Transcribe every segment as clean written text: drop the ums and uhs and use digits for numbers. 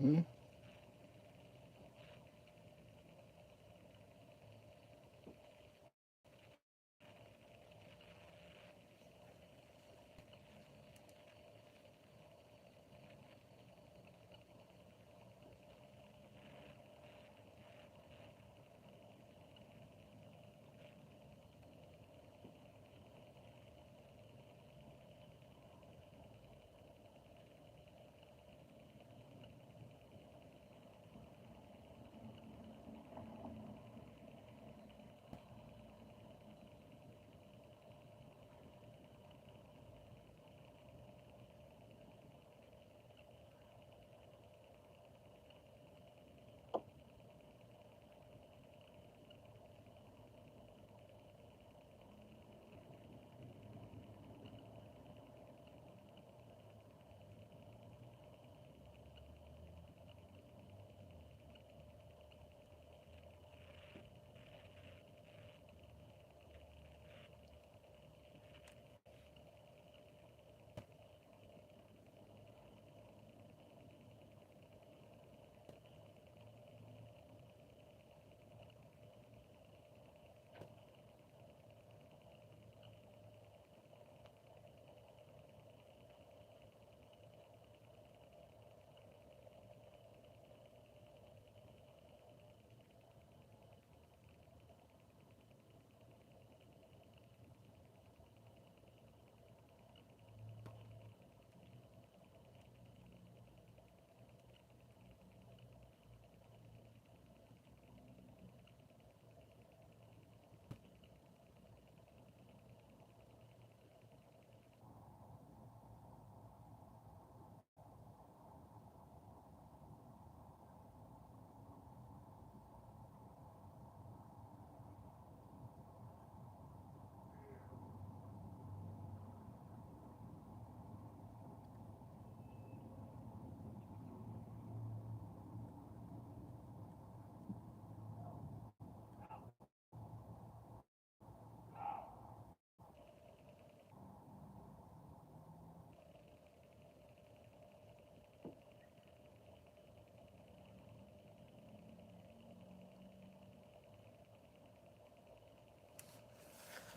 Hmm?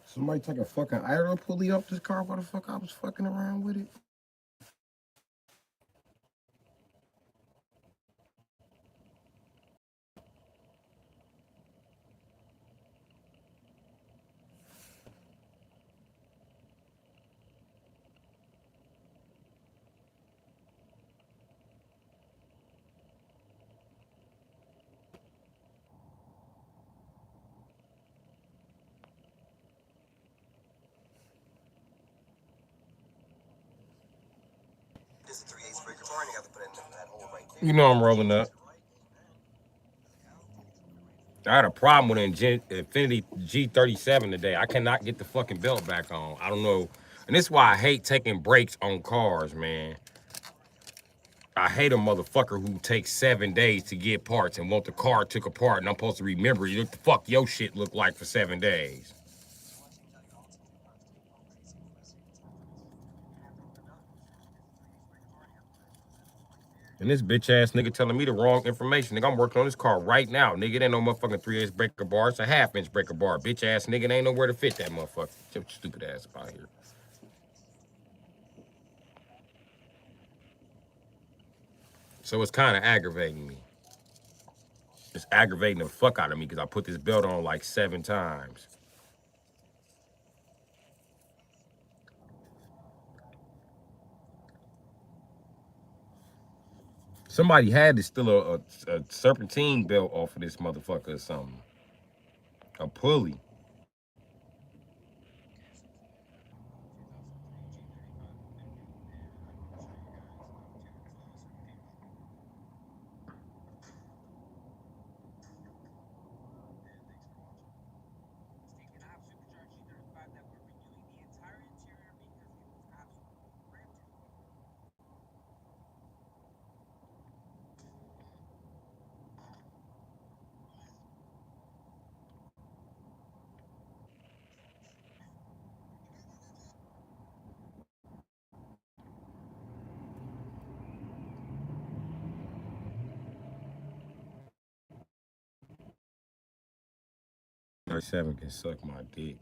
Somebody take a fucking idler pulley off this car while the fuck I was fucking around with it. You know I'm rolling up. I had a problem with an Infinity G37 today. I cannot get the fucking belt back on. I don't know. And this is why I hate taking breaks on cars, man. I hate a motherfucker who takes 7 days to get parts and want the car took apart and I'm supposed to remember what the fuck your shit looked like for 7 days. And this bitch ass nigga telling me the wrong information. Nigga, I'm working on this car right now. Nigga, it ain't no motherfucking 3/8 breaker bar. It's a 1/2 inch breaker bar. Bitch ass nigga, it ain't nowhere to fit that motherfucker. Get your stupid ass up out here. So it's kind of aggravating me. It's aggravating the fuck out of me because I put this belt on like 7 times. Somebody had to steal a serpentine belt off of this motherfucker or something. A pulley. 37 can suck my dick.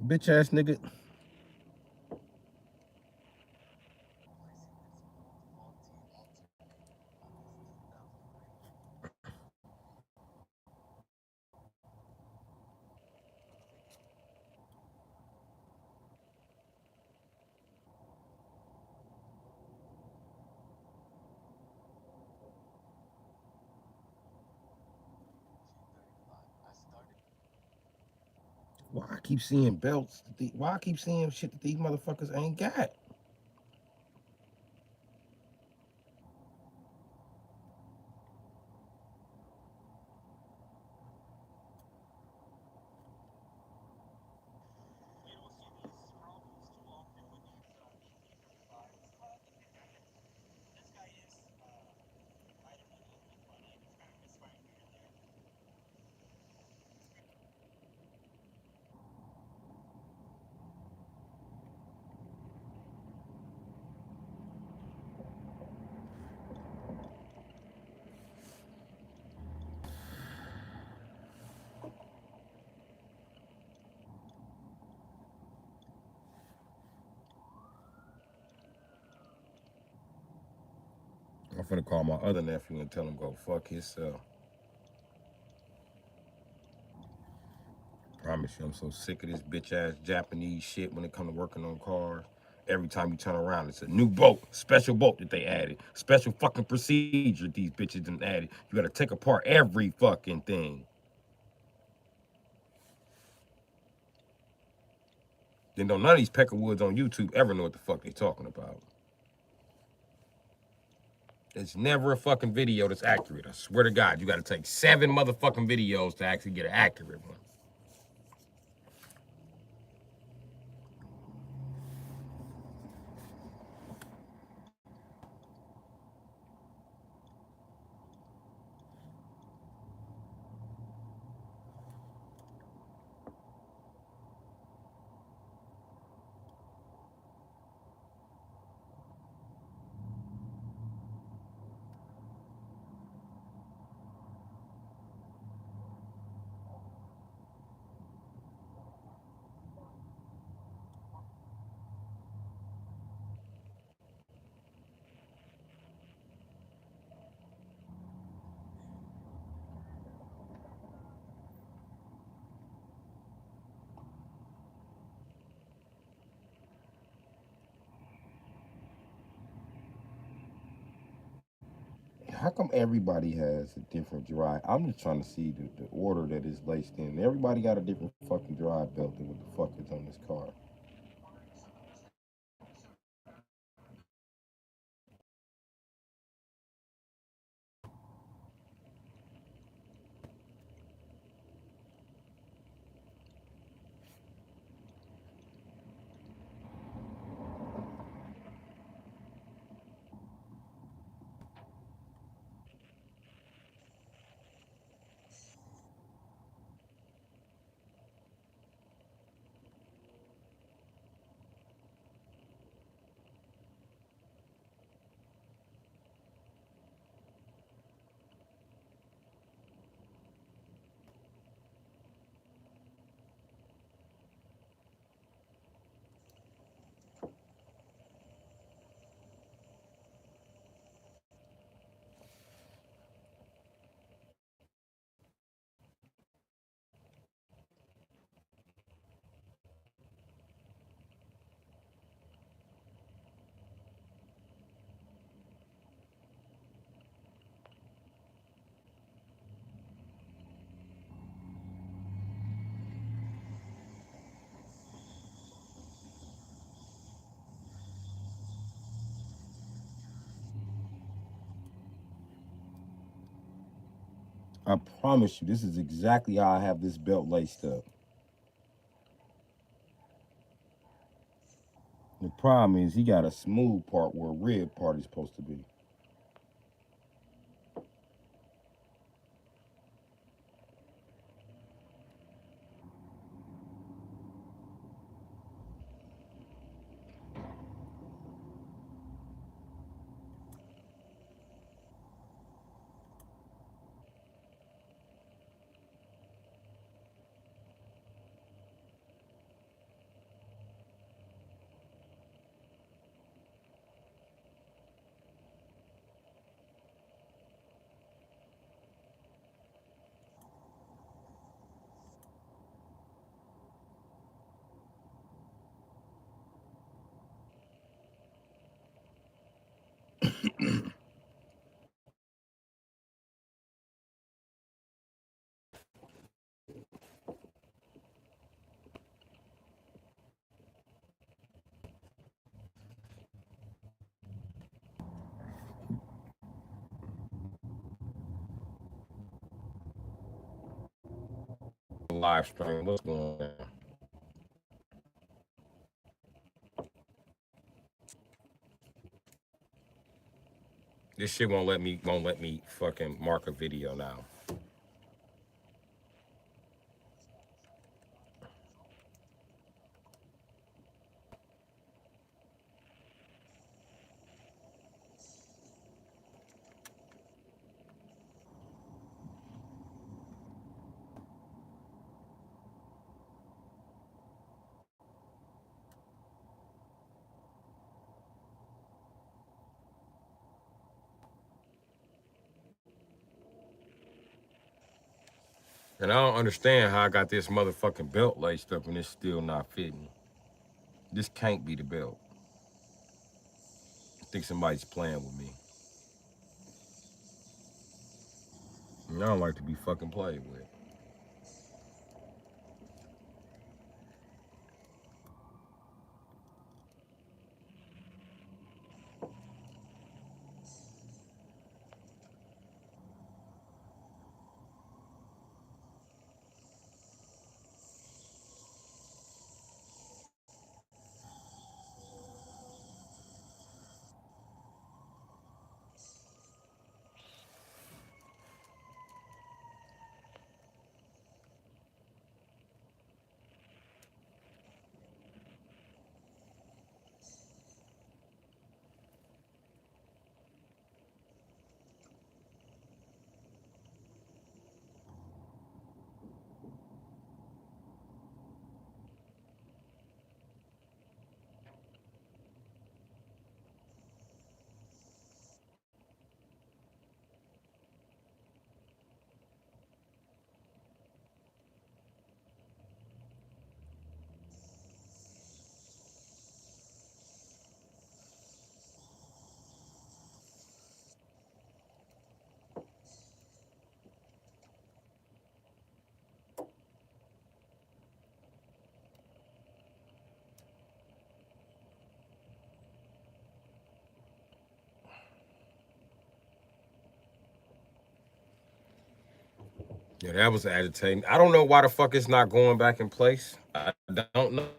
Bitch ass nigga. Why I keep seeing belts? Why I keep seeing shit that these motherfuckers ain't got? I'm finna call my other nephew and tell him go fuck himself. Promise you, I'm so sick of this bitch ass Japanese shit when it come to working on cars. Every time you turn around, it's a new bolt, special bolt that they added, special fucking procedure these bitches done added. You gotta take apart every fucking thing. Then don't none of these peckerwoods on YouTube ever know what the fuck they talking about. It's never a fucking video that's accurate. I swear to God, you gotta take 7 motherfucking videos to actually get an accurate one. How come everybody has a different drive? I'm just trying to see the order that is laced in. Everybody got a different fucking drive belt than what the fuck is on this car. I promise you, this is exactly how I have this belt laced up. The problem is he got a smooth part where a rib part is supposed to be. Live stream, what's going on? This shit won't let me fucking mark a video now. And I don't understand how I got this motherfucking belt laced up and it's still not fitting. This can't be the belt. I think somebody's playing with me. And I don't like to be fucking played with. Yeah, that was agitating. I don't know why the fuck it's not going back in place. I don't know.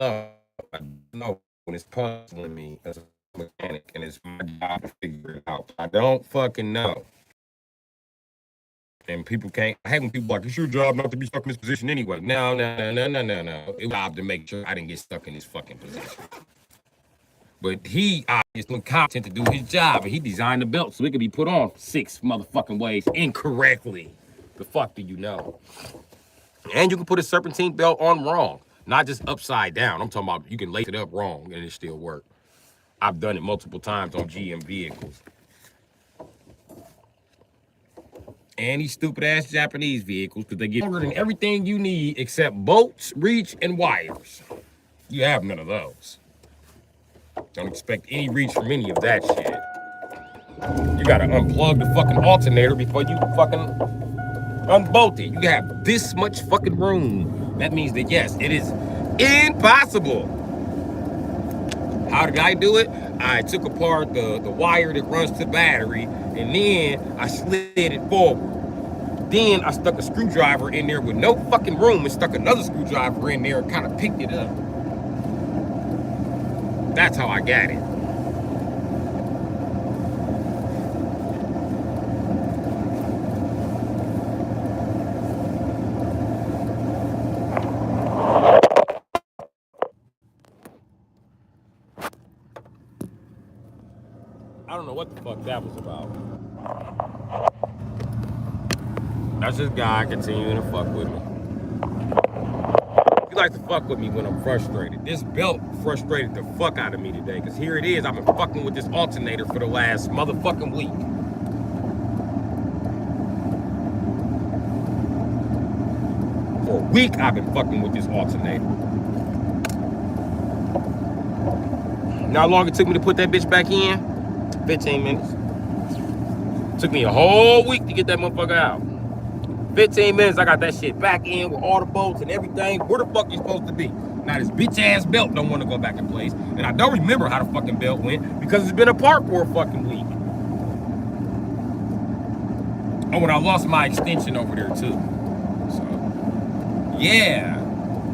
I don't know when it's puzzling me as a mechanic, and it's my job to figure it out. I don't fucking know. And people can't. I hate when people like, it's your job not to be stuck in this position anyway. No, no, no, no, no, no, no. It was my job to make sure I didn't get stuck in this fucking position. But he obviously competent to do his job, and he designed the belt so it could be put on 6 motherfucking ways incorrectly. The fuck do you know? And you can put a serpentine belt on wrong, not just upside down. I'm talking about you can lace it up wrong and it still work. I've done it multiple times on GM vehicles. And these stupid ass Japanese vehicles, because they get longer than everything you need except bolts, reach, and wires. You have none of those. Don't expect any reach from any of that shit. You gotta unplug the fucking alternator before you fucking unbolt it. You have this much fucking room. That means that yes, it is impossible. How did I do it? I took apart the wire that runs to the battery, and then I slid it forward. Then I stuck a screwdriver in there with no fucking room and stuck another screwdriver in there and kind of picked it up. That's how I got it. I don't know what the fuck that was about. That's this guy continuing to fuck with me. He likes to fuck with me when I'm frustrated. This belt frustrated the fuck out of me today, because here it is, I've been fucking with this alternator for the last motherfucking week. For a week, I've been fucking with this alternator. You know how long it took me to put that bitch back in? 15 minutes. Took me a whole week to get that motherfucker out. 15 minutes, I got that shit back in with all the bolts and everything. Where the fuck you supposed to be? Now this bitch ass belt don't want to go back in place. And I don't remember how the fucking belt went because it's been apart for a fucking week. Oh, and I lost my extension over there too. So, yeah.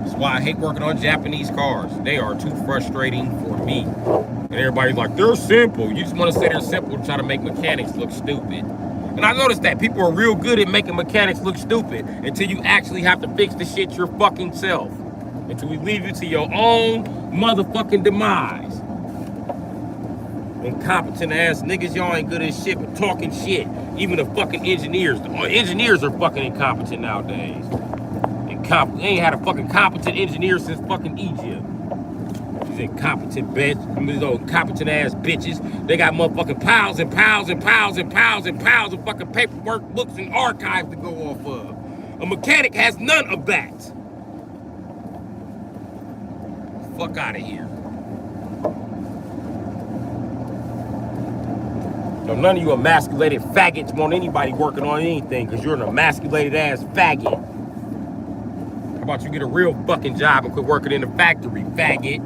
That's why I hate working on Japanese cars. They are too frustrating for me. And everybody's like, they're simple. You just want to say they're simple to try to make mechanics look stupid. And I noticed that people are real good at making mechanics look stupid until you actually have to fix the shit your fucking self. Until we leave you to your own motherfucking demise. Incompetent ass niggas, y'all ain't good at shit but talking shit. Even the fucking engineers. The engineers are fucking incompetent nowadays. They ain't had a fucking competent engineer since fucking Egypt. These incompetent bitch, these old incompetent ass bitches. They got motherfucking piles and piles and piles and piles and piles of fucking paperwork, books, and archives to go off of. A mechanic has none of that. Fuck out of here. So none of you emasculated faggots want anybody working on anything because you're an emasculated ass faggot. How about you get a real fucking job and quit working in the factory, faggot?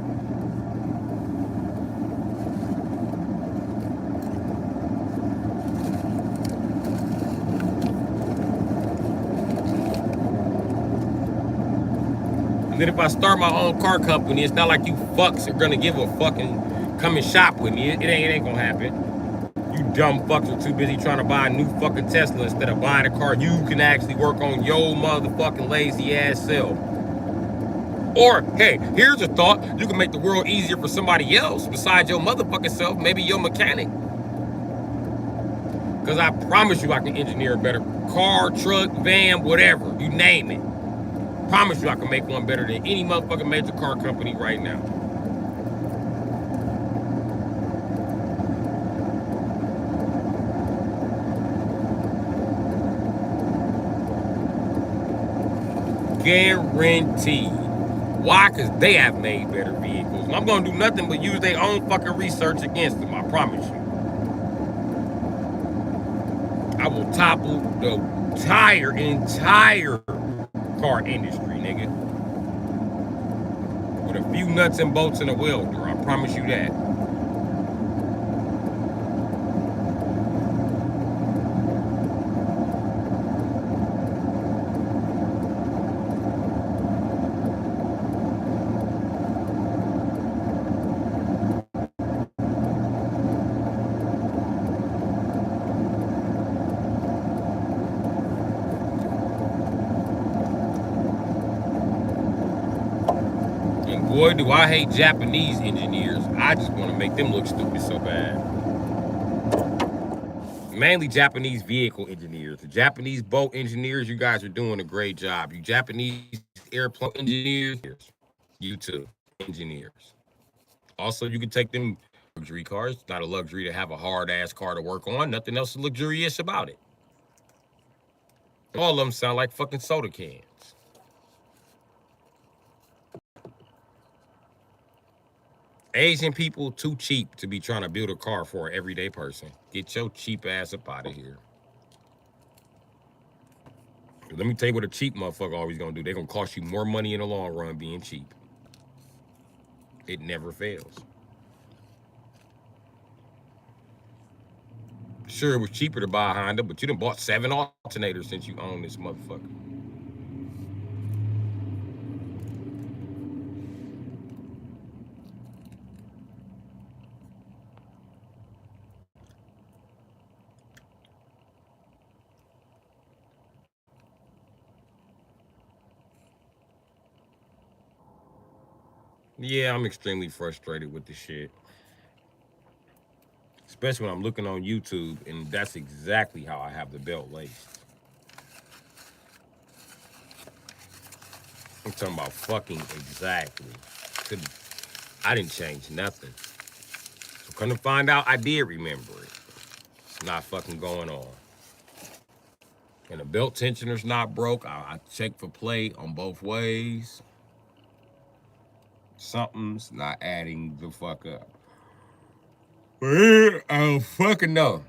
And then if I start my own car company, it's not like you fucks are gonna give a fucking come and shop with me. It ain't gonna happen. You dumb fucks are too busy trying to buy a new fucking Tesla instead of buying a car you can actually work on your motherfucking lazy ass self. Or, hey, here's a thought. You can make the world easier for somebody else besides your motherfucking self, maybe your mechanic. Because I promise you I can engineer a better car, truck, van, whatever. You name it. Promise you I can make one better than any motherfucking major car company right now. Guaranteed. Why? Because they have made better vehicles. And I'm going to do nothing but use their own fucking research against them, I promise you. I will topple the entire car industry, nigga. With a few nuts and bolts and a welder, I promise you that. Boy, do I hate Japanese engineers. I just want to make them look stupid so bad. Mainly Japanese vehicle engineers. The Japanese boat engineers, you guys are doing a great job. You Japanese airplane engineers, you too, engineers. Also, you can take them luxury cars. It's not a luxury to have a hard-ass car to work on. Nothing else luxurious about it. All of them sound like fucking soda cans. Asian people too cheap to be trying to build a car for an everyday person. Get your cheap ass up out of here. Let me tell you what a cheap motherfucker always gonna do. They're gonna cost you more money in the long run being cheap. It never fails. Sure, it was cheaper to buy a Honda, but you done bought 7 alternators since you own this motherfucker. Yeah, I'm extremely frustrated with this shit. Especially when I'm looking on YouTube and that's exactly how I have the belt laced. I'm talking about fucking exactly. I didn't change nothing. So come to find out, I did remember it. It's not fucking going on. And the belt tensioner's not broke. I checked for play on both ways. Something's not adding the fuck up. I don't fucking know.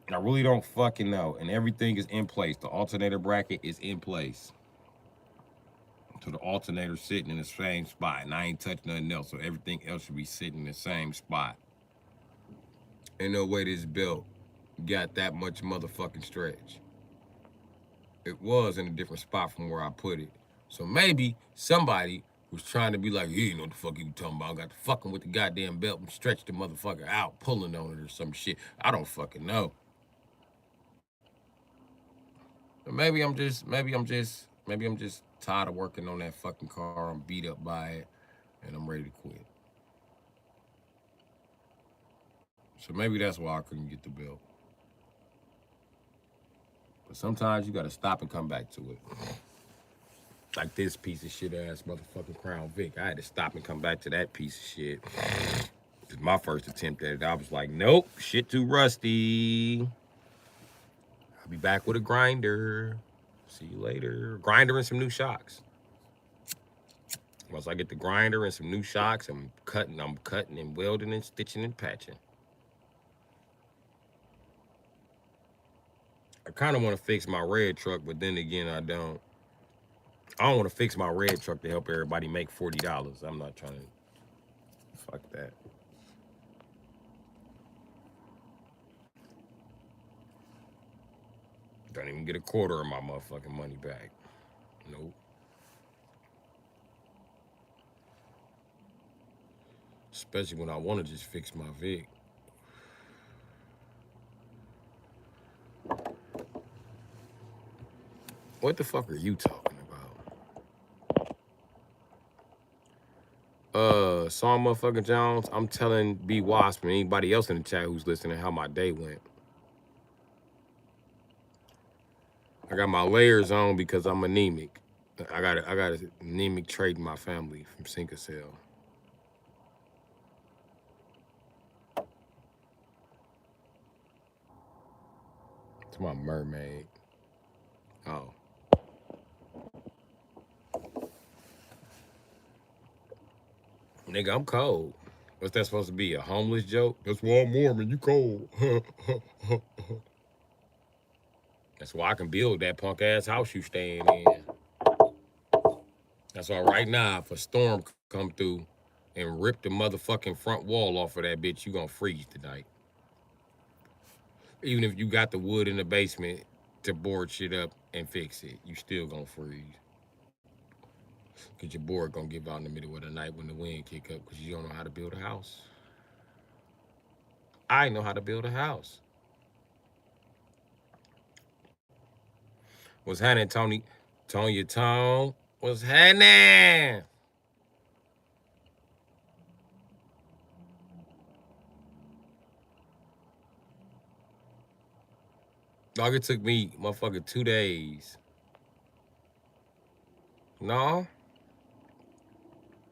I really don't fucking know. And everything is in place. The alternator bracket is in place. So the alternator's sitting in the same spot. And I ain't touched nothing else. So everything else should be sitting in the same spot. Ain't no way this belt got that much motherfucking stretch. It was in a different spot from where I put it. So maybe somebody was trying to be like, yeah, you know what the fuck you talking about? I got to fucking with the goddamn belt and stretch the motherfucker out, pulling on it or some shit. I don't fucking know. Maybe I'm just tired of working on that fucking car. I'm beat up by it, and I'm ready to quit. So maybe that's why I couldn't get the belt. But sometimes you gotta stop and come back to it. Like this piece of shit ass motherfucking Crown Vic. I had to stop and come back to that piece of shit. It's my first attempt at it. I was like, nope, shit too rusty. I'll be back with a grinder. See you later. Grinder and some new shocks. Once I get the grinder and some new shocks, I'm cutting and welding and stitching and patching. I kind of want to fix my red truck, but then again, I don't. I don't want to fix my red truck to help everybody make $40. I'm not trying to. Fuck that. Don't even get a quarter of my motherfucking money back. Nope. Especially when I want to just fix my Vic. What the fuck are you talking about? Song motherfucking Jones, I'm telling B Wasp and anybody else in the chat who's listening how my day went. I got my layers on because I'm anemic. I got an anemic trait in my family from Cinco Cell. It's my mermaid. Oh. Nigga, I'm cold. What's that supposed to be? A homeless joke? That's why I'm Mormon. You cold. That's why I can build that punk ass house you staying in. That's why right now, if a storm come through and rip the motherfucking front wall off of that bitch, you gonna freeze tonight. Even if you got the wood in the basement to board shit up and fix it, you still gonna freeze. Cause your board gonna give out in the middle of the night when the wind kick up because you don't know how to build a house. I know how to build a house. What's happening, Tony? Tonya Tone? What's happening? Dog, it took me motherfucking 2 days. No.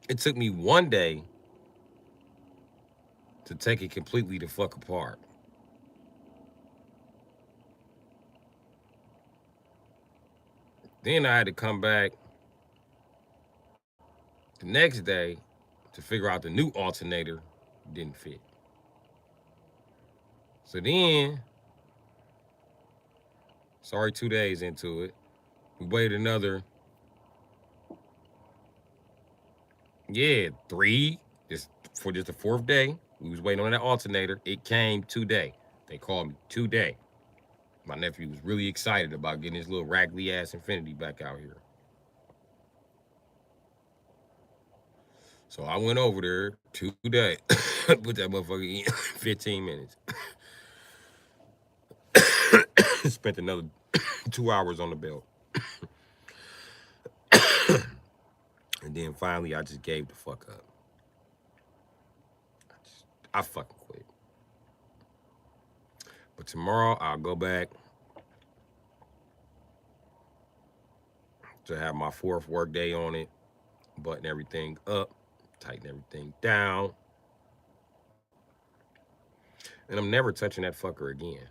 It took me 1 day to take it completely the fuck apart. Then I had to come back the next day to figure out the new alternator didn't fit. So then, sorry, 2 days into it, we waited another, three, just for just the fourth day. We was waiting on that alternator. It came today. They called me today. My nephew was really excited about getting his little raggedy ass Infinity back out here. So I went over there today, put that motherfucker in 15 minutes. Spent another 2 hours on the belt. And then finally, I just gave the fuck up. I fucking quit. But tomorrow, I'll go back to have my fourth work day on it, button everything up, tighten everything down. And I'm never touching that fucker again.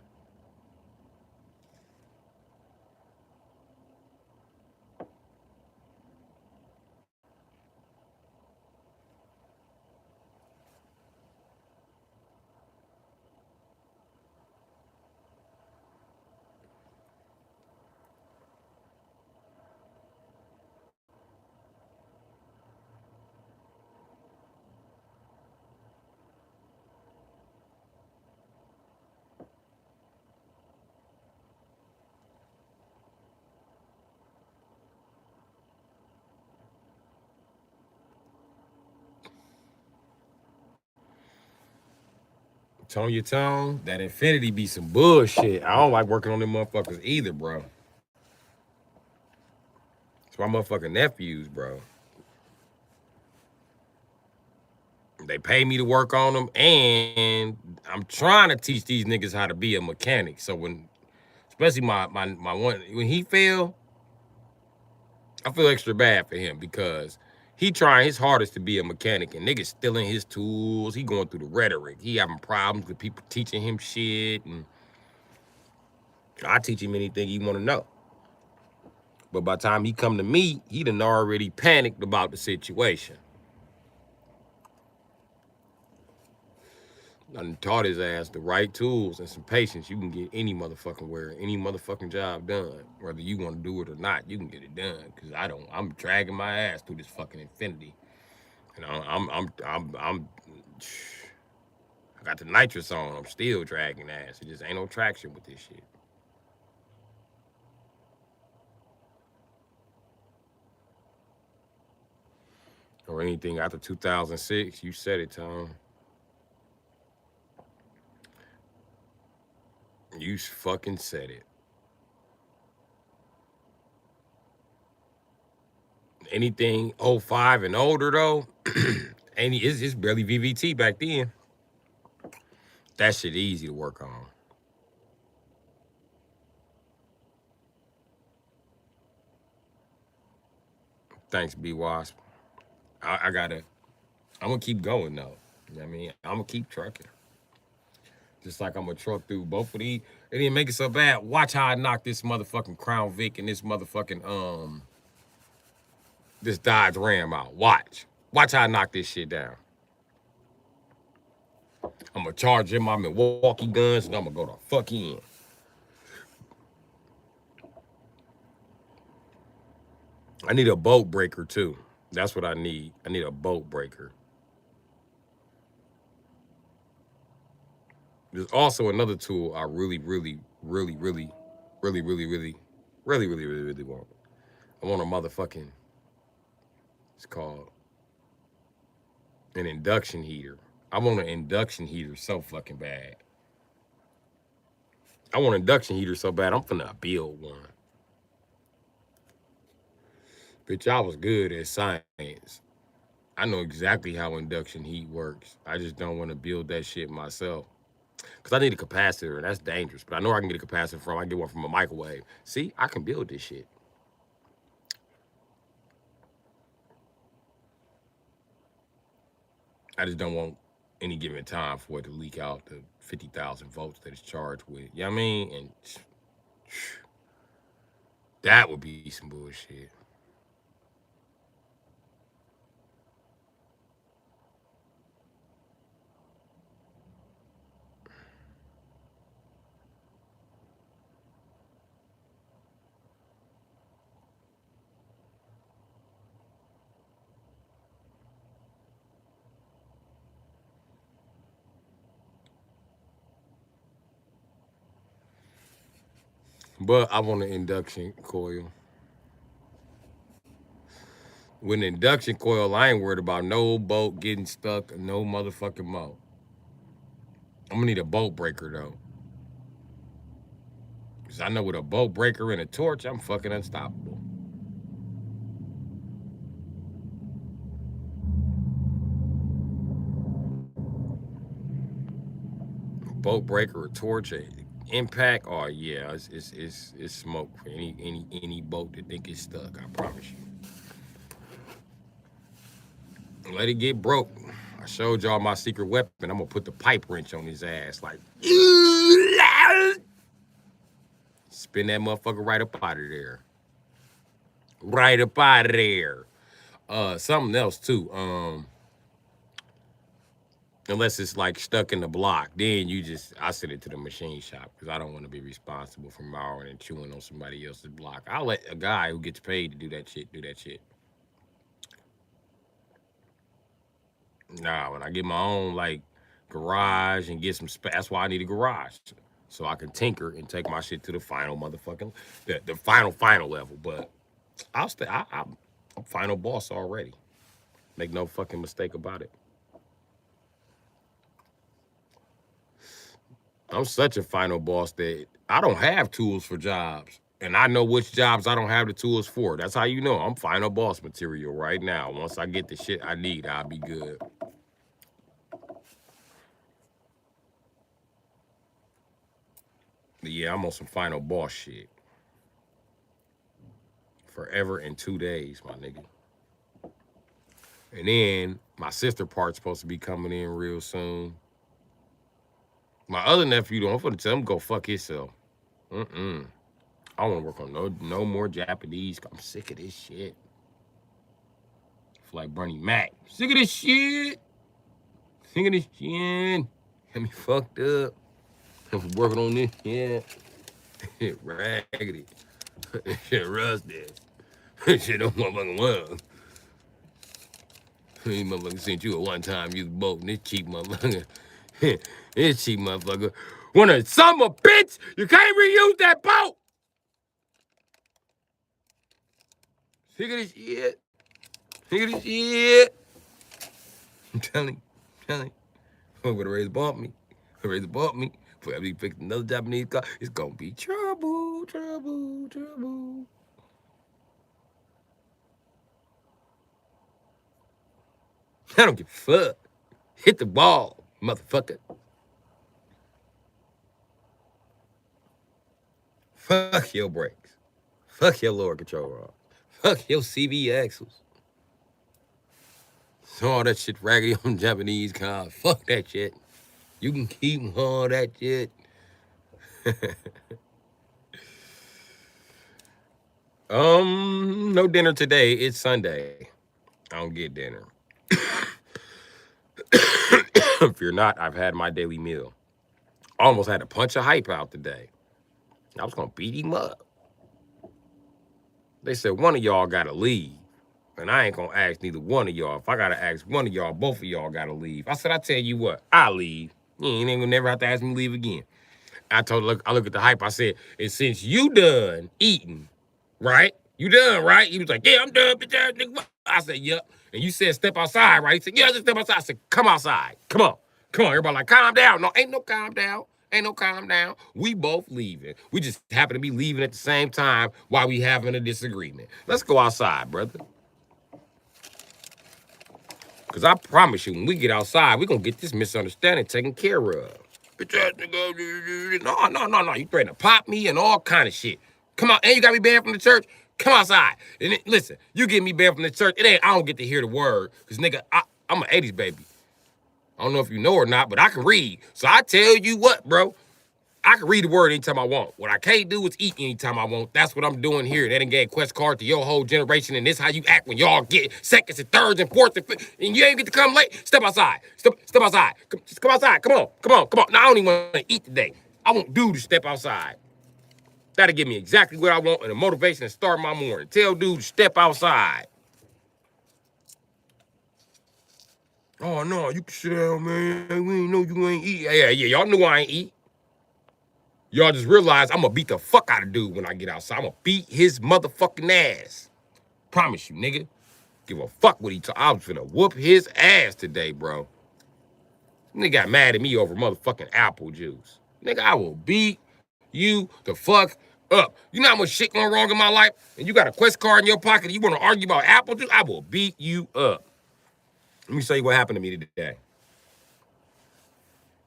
Tone your tone. That Infinity be some bullshit. I don't like working on them motherfuckers either, bro. It's my motherfucking nephews, bro. They pay me to work on them, and I'm trying to teach these niggas how to be a mechanic. So when, especially my one, when he fail, I feel extra bad for him because he trying his hardest to be a mechanic, and niggas stealing his tools. He going through the rhetoric. He having problems with people teaching him shit, and I teach him anything he want to know. But by the time he come to me, he done already panicked about the situation. I done taught his ass the right tools and some patience. You can get any motherfucking where, any motherfucking job done. Whether you want to do it or not, you can get it done. Cause I'm dragging my ass through this fucking Infinity. And I got the nitrous on. I'm still dragging ass. It just ain't no traction with this shit. Or anything after 2006, you said it, Tom. You fucking said it. Anything '05 and older though, it's barely VVT back then. That shit easy to work on. Thanks, B Wasp. I gotta. I'm gonna keep going though. You know what I mean, I'm gonna keep trucking. Just like I'm gonna truck through both of these. It didn't make it so bad. Watch how I knock this motherfucking Crown Vic and this motherfucking this Dodge Ram out. Watch how I knock this shit down. I'm gonna charge in my Milwaukee guns and I'm gonna go the fuck in. I need a boat breaker too. That's what I need. I need a boat breaker. There's also another tool I really want. I want a motherfucking, it's called an induction heater. I want an induction heater so fucking bad. I want an induction heater so bad, I'm finna build one. Bitch, I was good at science. I know exactly how induction heat works. I just don't want to build that shit myself. Because I need a capacitor, and that's dangerous. But I know I can get a capacitor from, I can get one from a microwave. See, I can build this shit. I just don't want any given time for it to leak out the 50,000 volts that it's charged with. You know what I mean? And that would be some bullshit. But I want an induction coil. With an induction coil, I ain't worried about no bolt getting stuck, no motherfucking mo. I'm gonna need a bolt breaker though. Cause I know with a bolt breaker and a torch, I'm fucking unstoppable. Bolt breaker, a torch, a impact. Oh yeah, it's smoke for any boat that think it's stuck. I promise you. Let it get broke. I showed y'all my secret weapon. I'm gonna put the pipe wrench on his ass, like spin that motherfucker right up out of there. Right up out of there. Something else too. Unless it's like stuck in the block, then I send it to the machine shop because I don't want to be responsible for mowing and chewing on somebody else's block. I'll let a guy who gets paid to do that shit. Nah, when I get my own like garage and get some space, that's why I need a garage. So I can tinker and take my shit to the final motherfucking the final level. But I'm final boss already. Make no fucking mistake about it. I'm such a final boss that I don't have tools for jobs. And I know which jobs I don't have the tools for. That's how you know I'm final boss material right now. Once I get the shit I need, I'll be good. But yeah, I'm on some final boss shit. Forever in 2 days, my nigga. And then my sister part's supposed to be coming in real soon. My other nephew, though, I'm gonna tell him go fuck himself. Mm-mm. I don't want to work on no more Japanese. I'm sick of this shit. Like Bernie Mac. Sick of this shit. Sick of this shit. Got me fucked up. I'm working on this shit. Raggedy. Shit rusted. Shit don't motherfucking work. These motherfuckers sent you a one-time use boat and this cheap motherfucker. This cheap motherfucker. Wanna son of a bitch? You can't reuse that boat. Sick of this shit. Sick of this shit. I'm telling you. When the raise bought me. If I fix another Japanese car, it's gonna be trouble. I don't give a fuck. Hit the ball, motherfucker. Fuck your brakes. Fuck your lower control rod. Fuck your CV axles. So all that shit raggedy on Japanese cars. Fuck that shit. You can keep all that shit. No dinner today. It's Sunday. I don't get dinner. Fear not, I've had my daily meal. Almost had a punch of hype out today. I was gonna beat him up. They said one of y'all gotta leave. And I ain't gonna ask neither one of y'all. If I gotta ask one of y'all, both of y'all gotta leave. I said, I tell you what, I'll leave. You ain't gonna never have to ask me to leave again. I look at the hype. I said, and since you done eating, right? You done, right? He was like, yeah, I'm done, bitch ass nigga. I said, yep. And you said, step outside, right? He said, yeah, just step outside. I said, come outside. Come on. Everybody like, calm down. No, ain't no calm down. We both leaving. We just happen to be leaving at the same time while we having a disagreement. Let's go outside, brother. Because I promise you, when we get outside, we're going to get this misunderstanding taken care of. Bitch ass nigga. No. You threatening to pop me and all kind of shit. Come on, and you got me banned from the church? Come outside. And listen, you get me banned from the church, I don't get to hear the word. Because, nigga, I'm an 80s baby. I don't know if you know or not, but I can read. So I tell you what, bro. I can read the word anytime I want. What I can't do is eat anytime I want. That's what I'm doing here. That done gave quest card to your whole generation, and this how you act when y'all get seconds and thirds and fourths and fifths, and you ain't get to come late. Step outside. Step outside. Just come outside. Come on. Now, I don't even want to eat today. I want dude to step outside. That'll give me exactly what I want and the motivation to start my morning. Tell dude to step outside. Oh, no, you can sit down, man. We ain't know you ain't eat. Yeah, y'all knew I ain't eat. Y'all just realize I'm gonna beat the fuck out of dude when I get outside. I'm gonna beat his motherfucking ass. Promise you, nigga. Give a fuck what he talk. I was finna whoop his ass today, bro. Nigga got mad at me over motherfucking apple juice. Nigga, I will beat you the fuck up. You know how much shit going wrong in my life? And you got a Quest card in your pocket and you want to argue about apple juice? I will beat you up. Let me show you what happened to me today.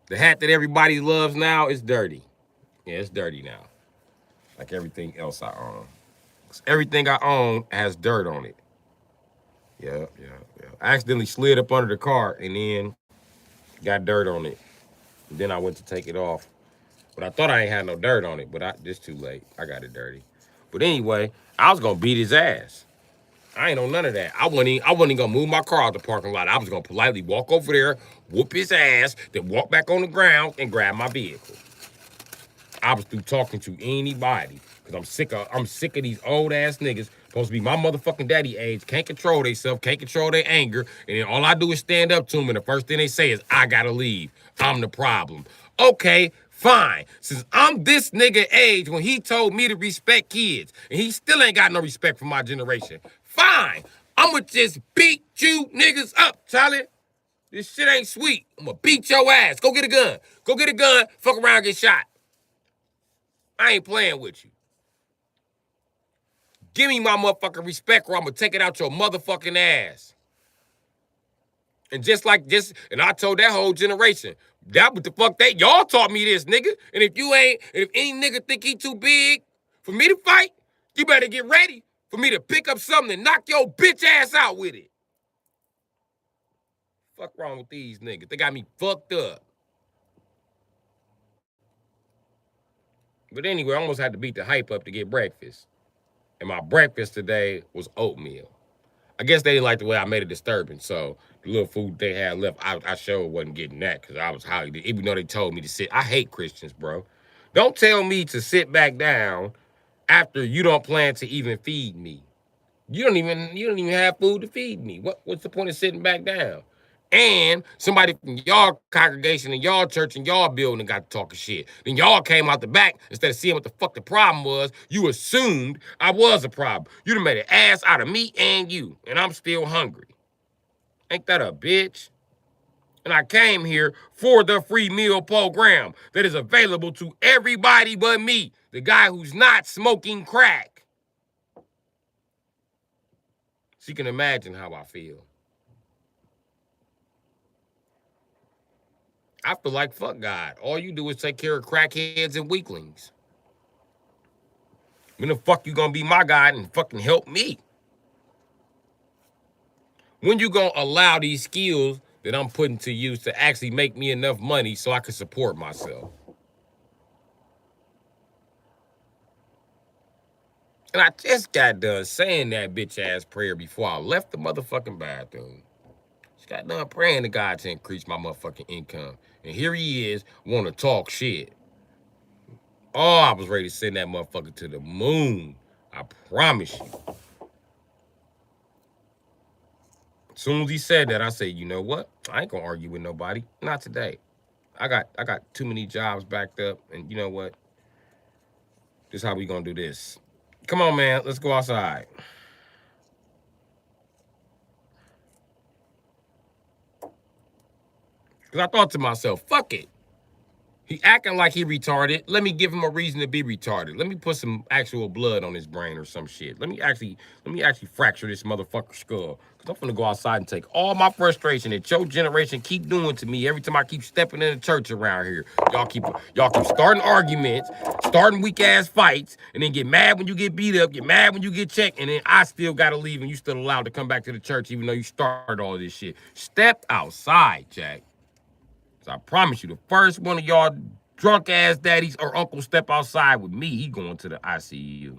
The hat that everybody loves now is dirty. Yeah, it's dirty now. Like everything else I own. Everything I own has dirt on it. Yeah. I accidentally slid up under the cart and then got dirt on it. And then I went to take it off. But I thought I ain't had no dirt on it, but it's too late. I got it dirty. But anyway, I was gonna beat his ass. I ain't on none of that. I wasn't even gonna move my car out the parking lot. I was gonna politely walk over there, whoop his ass, then walk back on the ground and grab my vehicle. I was through talking to anybody. Cause I'm sick of these old ass niggas supposed to be my motherfucking daddy age, can't control themselves, can't control their anger, and then all I do is stand up to them, and the first thing they say is, I gotta leave. I'm the problem. Okay, fine. Since I'm this nigga age when he told me to respect kids, and he still ain't got no respect for my generation, fine. I'ma just beat you niggas up, Charlie. This shit ain't sweet. I'ma beat your ass. Go get a gun. Go get a gun, fuck around and get shot. I ain't playing with you. Give me my motherfucking respect or I'm gonna take it out your motherfucking ass. And and I told that whole generation, that what the fuck y'all taught me this, nigga. And if any nigga think he too big for me to fight, you better get ready for me to pick up something and knock your bitch ass out with it. Fuck wrong with these niggas? They got me fucked up. But anyway, I almost had to beat the hype up to get breakfast. And my breakfast today was oatmeal. I guess they didn't like the way I made a disturbance, so the little food they had left, I sure wasn't getting that because I was highly, even though they told me to sit. I hate Christians, bro. Don't tell me to sit back down after you don't plan to even feed me. You don't even have food to feed me. What's the point of sitting back down? And somebody from y'all congregation and y'all church and y'all building got to talking shit. Then y'all came out the back instead of seeing what the fuck the problem was. You assumed I was a problem. You done made an ass out of me and you, and I'm still hungry. Ain't that a bitch? And I came here for the free meal program that is available to everybody but me, the guy who's not smoking crack. So you can imagine how I feel. I feel like fuck God. All you do is take care of crackheads and weaklings. When the fuck you gonna be my God and fucking help me? When you gonna allow these skills that I'm putting to use to actually make me enough money so I can support myself? And I just got done saying that bitch ass prayer before I left the motherfucking bathroom. Just got done praying to God to increase my motherfucking income. And here he is, wanna talk shit. Oh, I was ready to send that motherfucker to the moon. I promise you. As soon as he said that, I said, you know what? I ain't gonna argue with nobody. Not today. I got too many jobs backed up, and you know what? This is how we gonna do this. Come on, man. Let's go outside. Because I thought to myself, fuck it. He acting like he retarded. Let me give him a reason to be retarded. Let me put some actual blood on his brain or some shit. Let me actually fracture this motherfucker's skull. Cause I'm gonna go outside and take all my frustration that your generation keep doing to me every time I keep stepping in the church around here. Y'all keep starting arguments, starting weak ass fights, and then get mad when you get beat up, get mad when you get checked, and then I still gotta leave and you still allowed to come back to the church even though you started all this shit. Step outside, Jack. I promise you, the first one of y'all drunk ass daddies or uncles step outside with me, he going to the ICU.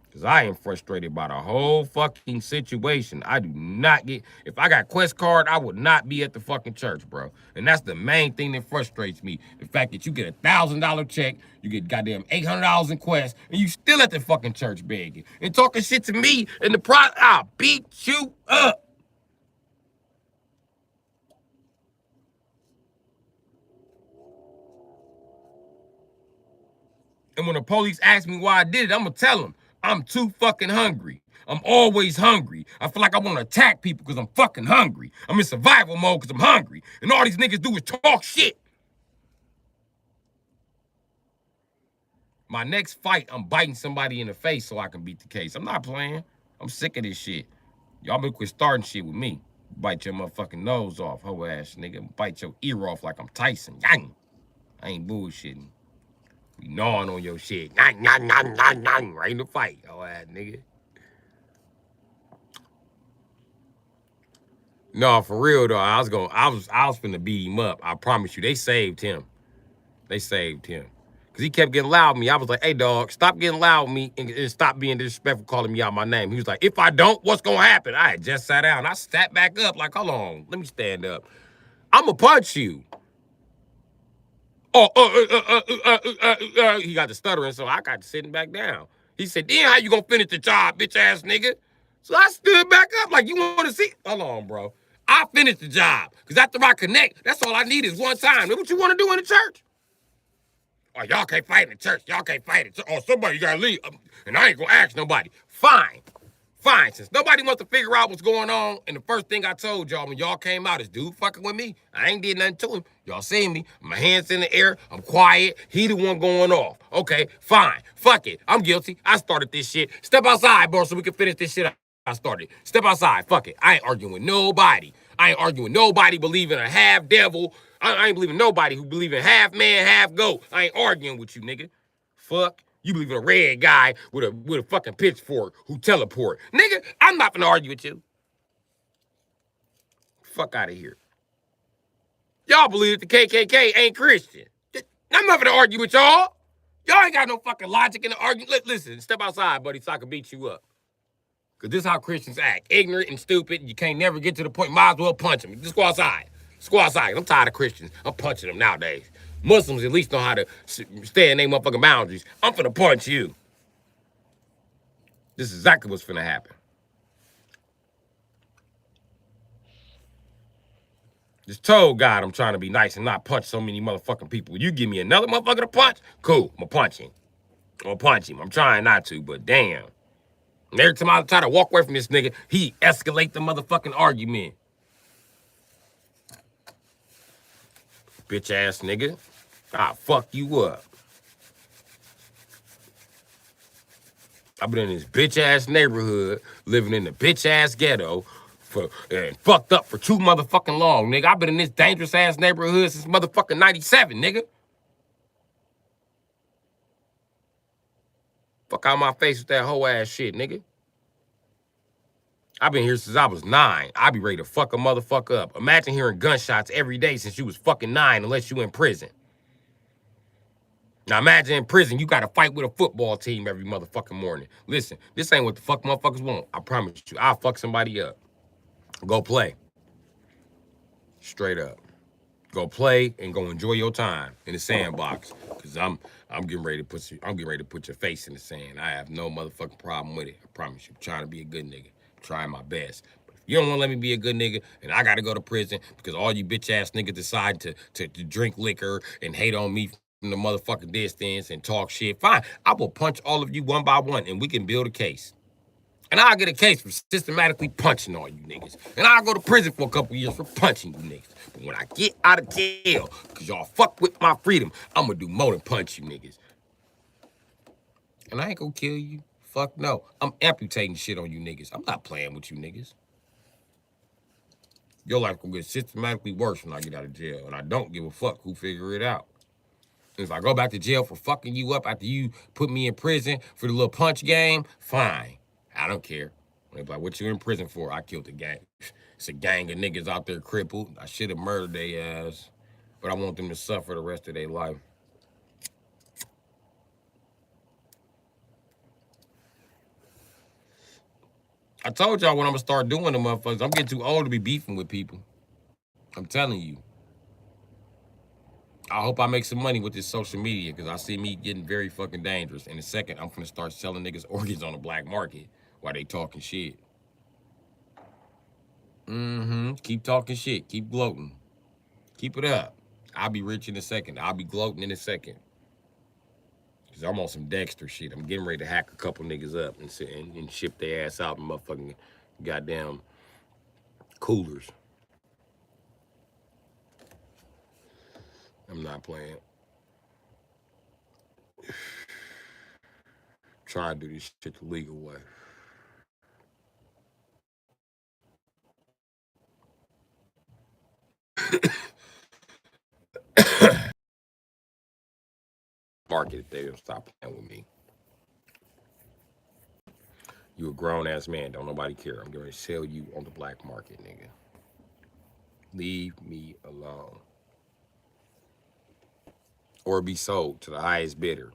Because I am frustrated by the whole fucking situation. I do not get, if I got Quest card, I would not be at the fucking church, bro. And that's the main thing that frustrates me. The fact that you get a $1,000 check, you get goddamn $800 in Quest, and you still at the fucking church begging. And talking shit to me, and I'll beat you up. And when the police ask me why I did it, I'm gonna tell them I'm too fucking hungry. I'm always hungry. I feel like I want to attack people because I'm fucking hungry. I'm in survival mode because I'm hungry. And all these niggas do is talk shit. My next fight, I'm biting somebody in the face so I can beat the case. I'm not playing. I'm sick of this shit. Y'all better quit starting shit with me. Bite your motherfucking nose off, hoe ass nigga. Bite your ear off like I'm Tyson. Yang. I ain't bullshitting. We gnawing on your shit. Yang, yang, yang, yang, yang. Right in the fight, hoe ass nigga. No, for real though. I was finna beat him up. I promise you. They saved him. They saved him. Cause he kept getting loud at me. I was like, hey dog, stop getting loud at me and stop being disrespectful, calling me out my name. He was like, if I don't, what's gonna happen? I had just sat down. I sat back up like, hold on, let me stand up. I'ma punch you. Oh, he got the stuttering, so I got sitting back down. He said, then how you gonna finish the job, bitch ass nigga? So I stood back up like, you wanna see? Hold on, bro. I finished the job. Cause after I connect, that's all I need is one time. What you wanna do in the church? Oh, y'all can't fight in the church. Y'all can't fight in the church. Oh, somebody gotta leave. And I ain't gonna ask nobody. Fine. Fine. Since nobody wants to figure out what's going on, and the first thing I told y'all when y'all came out is dude fucking with me. I ain't did nothing to him. Y'all seen me. My hands in the air. I'm quiet. He the one going off. Okay, fine. Fuck it. I'm guilty. I started this shit. Step outside, bro, so we can finish this shit I started. Step outside. Fuck it. I ain't arguing with nobody. I ain't arguing with nobody believing a half devil. I ain't believing nobody who believe in half man, half goat. I ain't arguing with you, nigga. Fuck. You believe in a red guy with a fucking pitchfork who teleport. Nigga, I'm not gonna argue with you. Fuck out of here. Y'all believe that the KKK ain't Christian. I'm not gonna argue with y'all. Y'all ain't got no fucking logic in the argument. Listen, step outside, buddy, so I can beat you up. Because this is how Christians act. Ignorant and stupid. You can't never get to the point. Might as well punch them. Just go outside. Just go outside. I'm tired of Christians. I'm punching them nowadays. Muslims at least know how to stay in their motherfucking boundaries. I'm finna punch you. This is exactly what's finna happen. Just told God I'm trying to be nice and not punch so many motherfucking people. You give me another motherfucker to punch? Cool. I'm gonna punch him. I'm trying not to, but damn. And every time I try to walk away from this nigga, he escalate the motherfucking argument. Bitch ass nigga. I'll fuck you up. I've been in this bitch ass neighborhood, living in the bitch ass ghetto, and fucked up for too motherfucking long, nigga. I've been in this dangerous ass neighborhood since motherfucking 97, nigga. Fuck out my face with that whole ass shit, nigga. I've been here since I was 9. I be ready to fuck a motherfucker up. Imagine hearing gunshots every day since you was fucking 9 unless you in prison. Now imagine in prison, you gotta fight with a football team every motherfucking morning. Listen, this ain't what the fuck motherfuckers want. I promise you, I'll fuck somebody up. Go play. Straight up. Go play and go enjoy your time in the sandbox. Cause I'm getting ready to put your face in the sand. I have no motherfucking problem with it. I promise you. I'm trying to be a good nigga. I'm trying my best. But if you don't wanna let me be a good nigga, and I gotta go to prison because all you bitch ass niggas decide to drink liquor and hate on me from the motherfucking distance and talk shit, fine. I will punch all of you one by one and we can build a case. And I'll get a case for systematically punching all you niggas. And I'll go to prison for a couple years for punching you niggas. But when I get out of jail, because y'all fuck with my freedom, I'm going to do more than punch you niggas. And I ain't going to kill you. Fuck no. I'm amputating shit on you niggas. I'm not playing with you niggas. Your life going to get systematically worse when I get out of jail. And I don't give a fuck who figure it out. If I go back to jail for fucking you up after you put me in prison for the little punch game, fine. I don't care. They're like, what you in prison for? I killed the gang. It's a gang of niggas out there crippled. I should have murdered their ass, but I want them to suffer the rest of their life. I told y'all when I'm gonna start doing the motherfuckers. I'm getting too old to be beefing with people. I'm telling you. I hope I make some money with this social media because I see me getting very fucking dangerous. In a second, I'm gonna start selling niggas organs on the black market while they talking shit. Keep talking shit. Keep gloating. Keep it up. I'll be rich in a second. I'll be gloating in a second. Cause I'm on some Dexter shit. I'm getting ready to hack a couple niggas up and ship their ass out in motherfucking goddamn coolers. I'm not playing. Try to do this shit the legal way. Market if they don't stop playing with me. You a grown ass man. Don't nobody care. I'm going to sell you on the black market, nigga. Leave me alone. Or be sold to the highest bidder.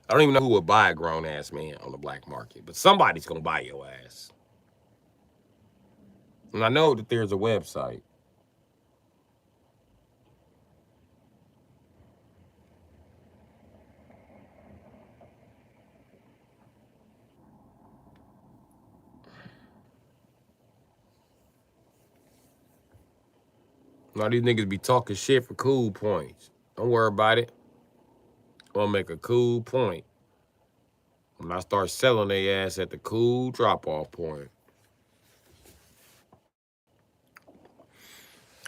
I don't even know who would buy a grown ass man on the black market, but somebody's gonna buy your ass. And I know that there's a website. Now these niggas be talking shit for cool points. Don't worry about it. I'm gonna make a cool point when I start selling their ass at the cool drop-off point.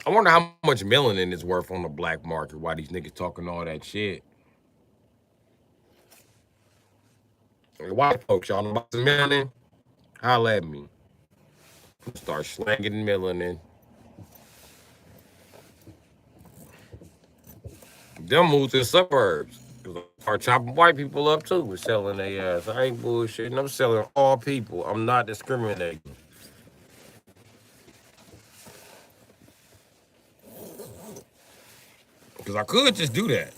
I wonder how much melanin is worth on the black market. Why these niggas talking all that shit? White folks, y'all know about some melanin? Holla at me. Start slanging melanin. Them move to the suburbs. Start chopping white people up too with selling their ass. I ain't bullshitting. I'm selling all people. I'm not discriminating. Because I could just do that.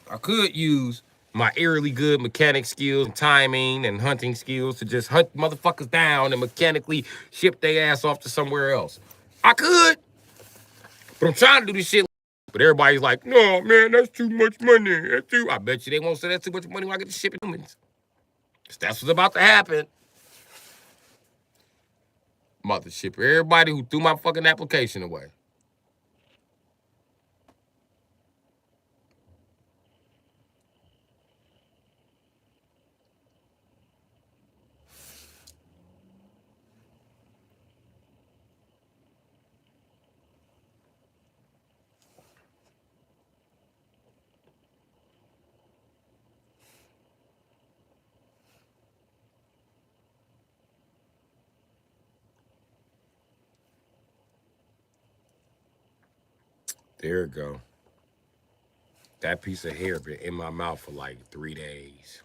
I could use my eerily good mechanic skills and timing and hunting skills to just hunt motherfuckers down and mechanically ship their ass off to somewhere else. I could. But I'm trying to do this shit. But everybody's like, no, man, that's too much money. That's too. I bet you they won't say that's too much money when I get to shipping humans. That's what's about to happen. I'm about to ship everybody who threw my fucking application away. There it go. That piece of hair been in my mouth for like 3 days.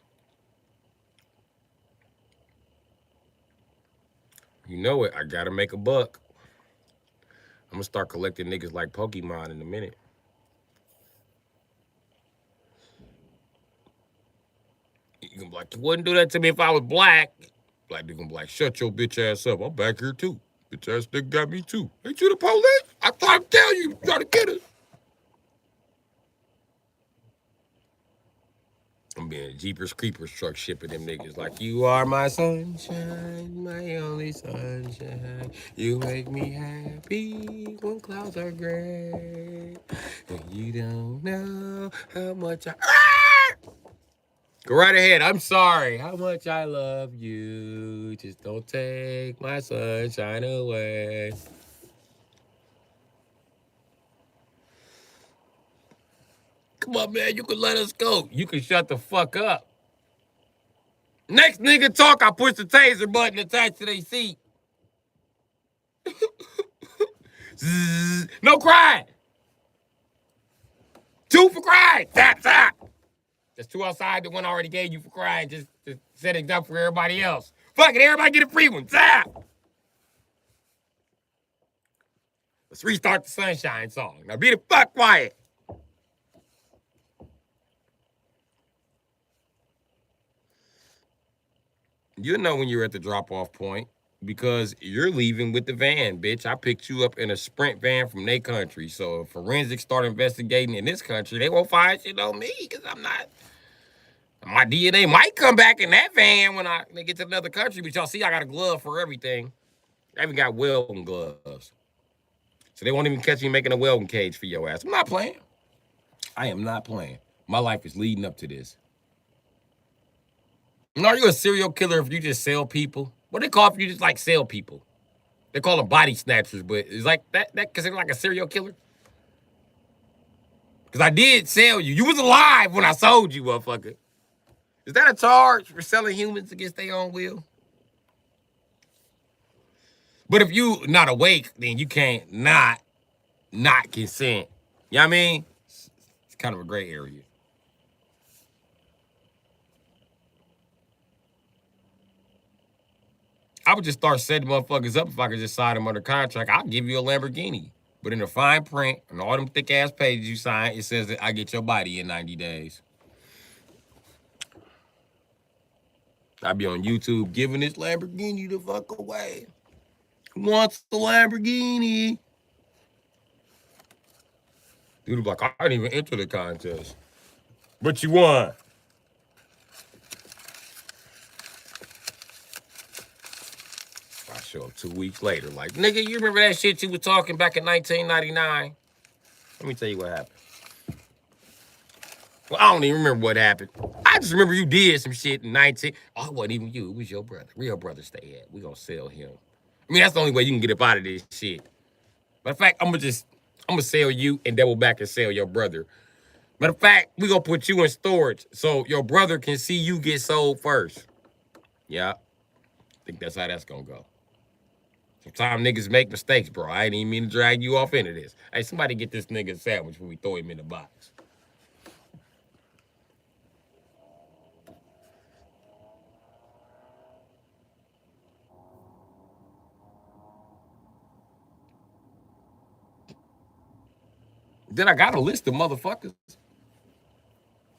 You know it. I gotta make a buck. I'm gonna start collecting niggas like Pokemon in a minute. You can be like, you wouldn't do that to me if I was black. Black dude gonna be like, shut your bitch ass up. I'm back here too. Bitch ass nigga got me too. Ain't you the police? I tried to tell you, try to get us. I'm being Jeepers Creepers truck shipping them niggas like, you are my sunshine, my only sunshine. You make me happy when clouds are gray. And you don't know how much I... Go right ahead. I'm sorry. How much I love you. Just don't take my sunshine away. Come on, man. You can let us go. You can shut the fuck up. Next nigga talk, I push the taser button attached to their seat. No crying. 2 for crying. Tap, tap. There's 2 outside. The one I already gave you for crying. Just set it up for everybody else. Fuck it. Everybody get a free one. Tap. Let's restart the Sunshine song. Now be the fuck quiet. You know when you're at the drop-off point because you're leaving with the van, bitch. I picked you up in a Sprint van from their country. So if forensics start investigating in this country, they won't find shit on me because I'm not. My DNA might come back in that van when they get to another country. But y'all see, I got a glove for everything. I even got welding gloves. So they won't even catch me making a welding cage for your ass. I'm not playing. I am not playing. My life is leading up to this. And are you a serial killer if you just sell people? What do they call if you just like sell people? They call them body snatchers, but it's like that considered like a serial killer? Because I did sell you. You was alive when I sold you, motherfucker. Is that a charge for selling humans against their own will? But if you not awake, then you can't not consent. You know what I mean? It's kind of a gray area. I would just start setting motherfuckers up if I could just sign them under contract. I'll give you a Lamborghini. But in the fine print and all them thick ass pages you sign, it says that I get your body in 90 days. I'll be on YouTube giving this Lamborghini the fuck away. Who wants the Lamborghini? Dude be like, I didn't even enter the contest. But you won. I show up 2 weeks later, like, nigga, you remember that shit you were talking back in 1999? Let me tell you what happened. Well, I don't even remember what happened. I just remember you did some shit in 19. Oh, it wasn't even you. It was your brother. Real brother stay at. We gonna sell him. I mean, that's the only way you can get up out of this shit. Matter of fact, I'm gonna sell you and double back and sell your brother. Matter of fact, we gonna put you in storage so your brother can see you get sold first. Yeah. I think that's how that's gonna go. Sometimes niggas make mistakes, bro. I ain't even mean to drag you off into this. Hey, somebody get this nigga a sandwich when we throw him in the box. Then I got a list of motherfuckers.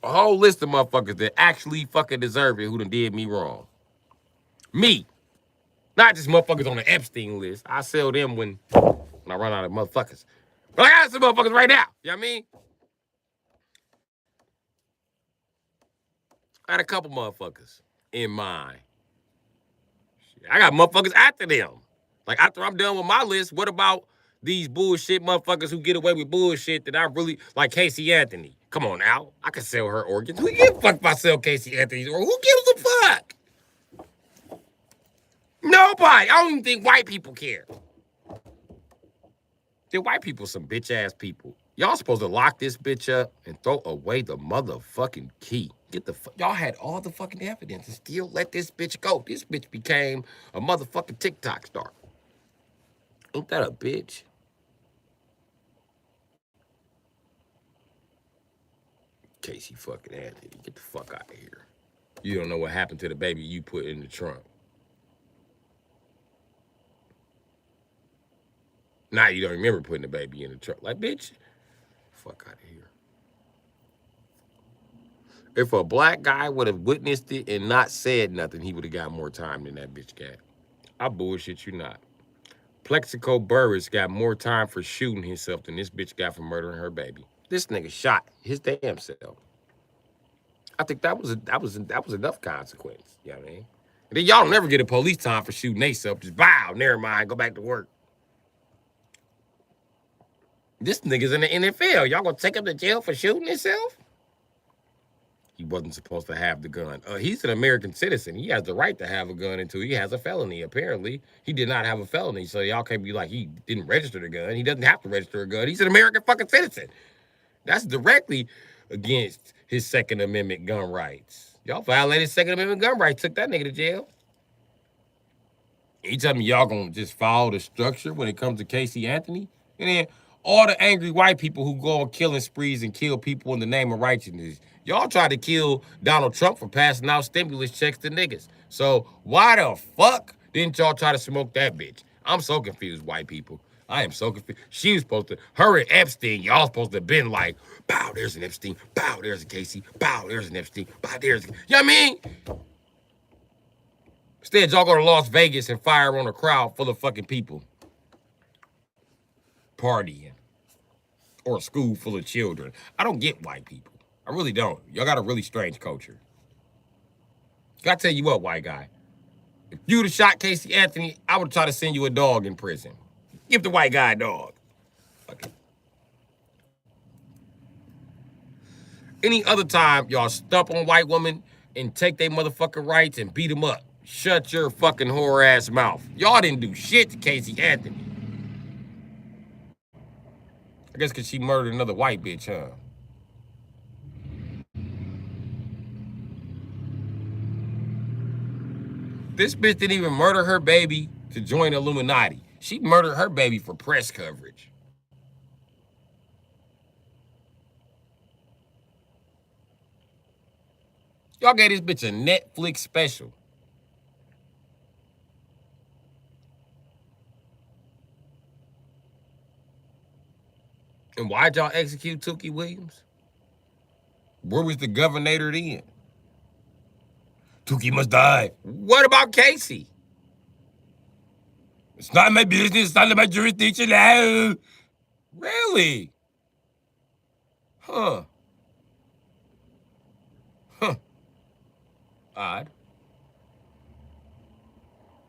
A whole list of motherfuckers that actually fucking deserve it who done did me wrong. Me. Not just motherfuckers on the Epstein list. I sell them when I run out of motherfuckers. But I got some motherfuckers right now. You know what I mean? I got a couple motherfuckers in mind. I got motherfuckers after them. Like, after I'm done with my list, what about these bullshit motherfuckers who get away with bullshit that I really, like Casey Anthony? Come on now. I can sell her organs. Who gives a fuck if I sell Casey Anthony's organs? Who gives a fuck? Nobody. I don't even think white people care. The white people some bitch ass people. Y'all supposed to lock this bitch up and throw away the motherfucking key. Get the fuck. Y'all had all the fucking evidence and still let this bitch go. This bitch became a motherfucking TikTok star. Ain't that a bitch? Casey fucking Anthony, get the fuck out of here. You don't know what happened to the baby you put in the trunk. Now you don't remember putting the baby in the trunk. Like, bitch, fuck out of here. If a black guy would have witnessed it and not said nothing, he would have got more time than that bitch got. I bullshit you not. Plexico Burris got more time for shooting himself than this bitch got for murdering her baby. This nigga shot his damn self. I think that was enough consequence. You know what I mean? And then y'all never get a police time for shooting theyself. Just bow, never mind, go back to work. This nigga's in the NFL. Y'all gonna take him to jail for shooting himself? He wasn't supposed to have the gun. He's an American citizen. He has the right to have a gun until he has a felony. Apparently, he did not have a felony, so y'all can't be like he didn't register the gun. He doesn't have to register a gun. He's an American fucking citizen. That's directly against his Second Amendment gun rights. Y'all violated Second Amendment gun rights, took that nigga to jail. You tell me y'all gonna just follow the structure when it comes to Casey Anthony? And then all the angry white people who go on killing sprees and kill people in the name of righteousness. Y'all tried to kill Donald Trump for passing out stimulus checks to niggas. So why the fuck didn't y'all try to smoke that bitch? I'm so confused, white people. I am so confused. She was supposed to, her and Epstein, y'all supposed to have been like, bow, there's an Epstein, bow, there's a Casey, bow, there's an Epstein, bow, there's, you know what I mean? Instead, y'all go to Las Vegas and fire on a crowd full of fucking people partying, or a school full of children. I don't get white people. I really don't. Y'all got a really strange culture. Gotta tell you what, white guy. If you'd have shot Casey Anthony, I would try to send you a dog in prison. Give the white guy a dog. Okay. Any other time, y'all stump on white women and take their motherfucking rights and beat them up. Shut your fucking whore ass mouth. Y'all didn't do shit to Casey Anthony. I guess because she murdered another white bitch, huh? This bitch didn't even murder her baby to join the Illuminati. She murdered her baby for press coverage. Y'all gave this bitch a Netflix special. And why'd y'all execute Tookie Williams? Where was the governor then? Tookie must die. What about Casey? It's not my business. It's not my jurisdiction. Really? Huh. Huh. Odd.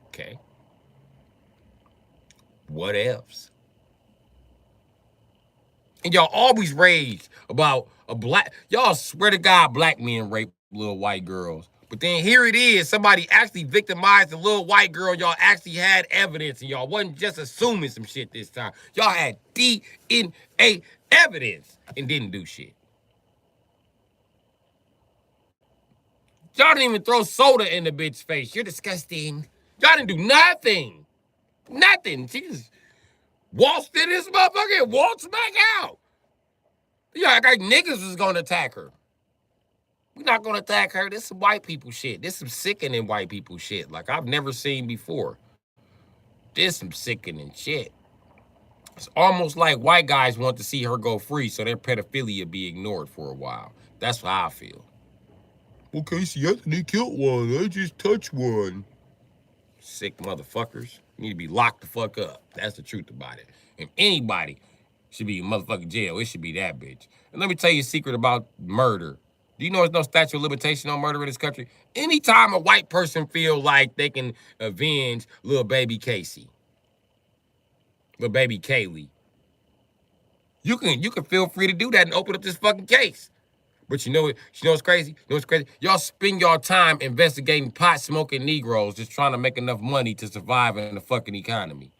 Okay. What else? And y'all always rage about a black, y'all swear to God black men rape little white girls. But then here it is, somebody actually victimized a little white girl. Y'all actually had evidence, and y'all wasn't just assuming some shit this time. Y'all had DNA evidence and didn't do shit. Y'all didn't even throw soda in the bitch's face. You're disgusting. Y'all didn't do nothing. Nothing. She just waltzed in this motherfucker and waltzed back out. Yeah, like niggas is gonna attack her. We're not gonna attack her. This is some white people shit. This is some sickening white people shit like I've never seen before. This some sickening shit. It's almost like white guys want to see her go free so their pedophilia be ignored for a while. That's how I feel. Well, Casey Anthony killed one. I just touched one. Sick motherfuckers. You need to be locked the fuck up. That's the truth about it. If anybody should be in motherfucking jail, it should be that bitch. And let me tell you a secret about murder. Do you know there's no statute of limitation on murder in this country? Anytime a white person feel like they can avenge little baby Casey, little baby Kaylee, you can feel free to do that and open up this fucking case. But you know what's crazy? You know what's crazy? Y'all spend your time investigating pot-smoking Negroes just trying to make enough money to survive in the fucking economy.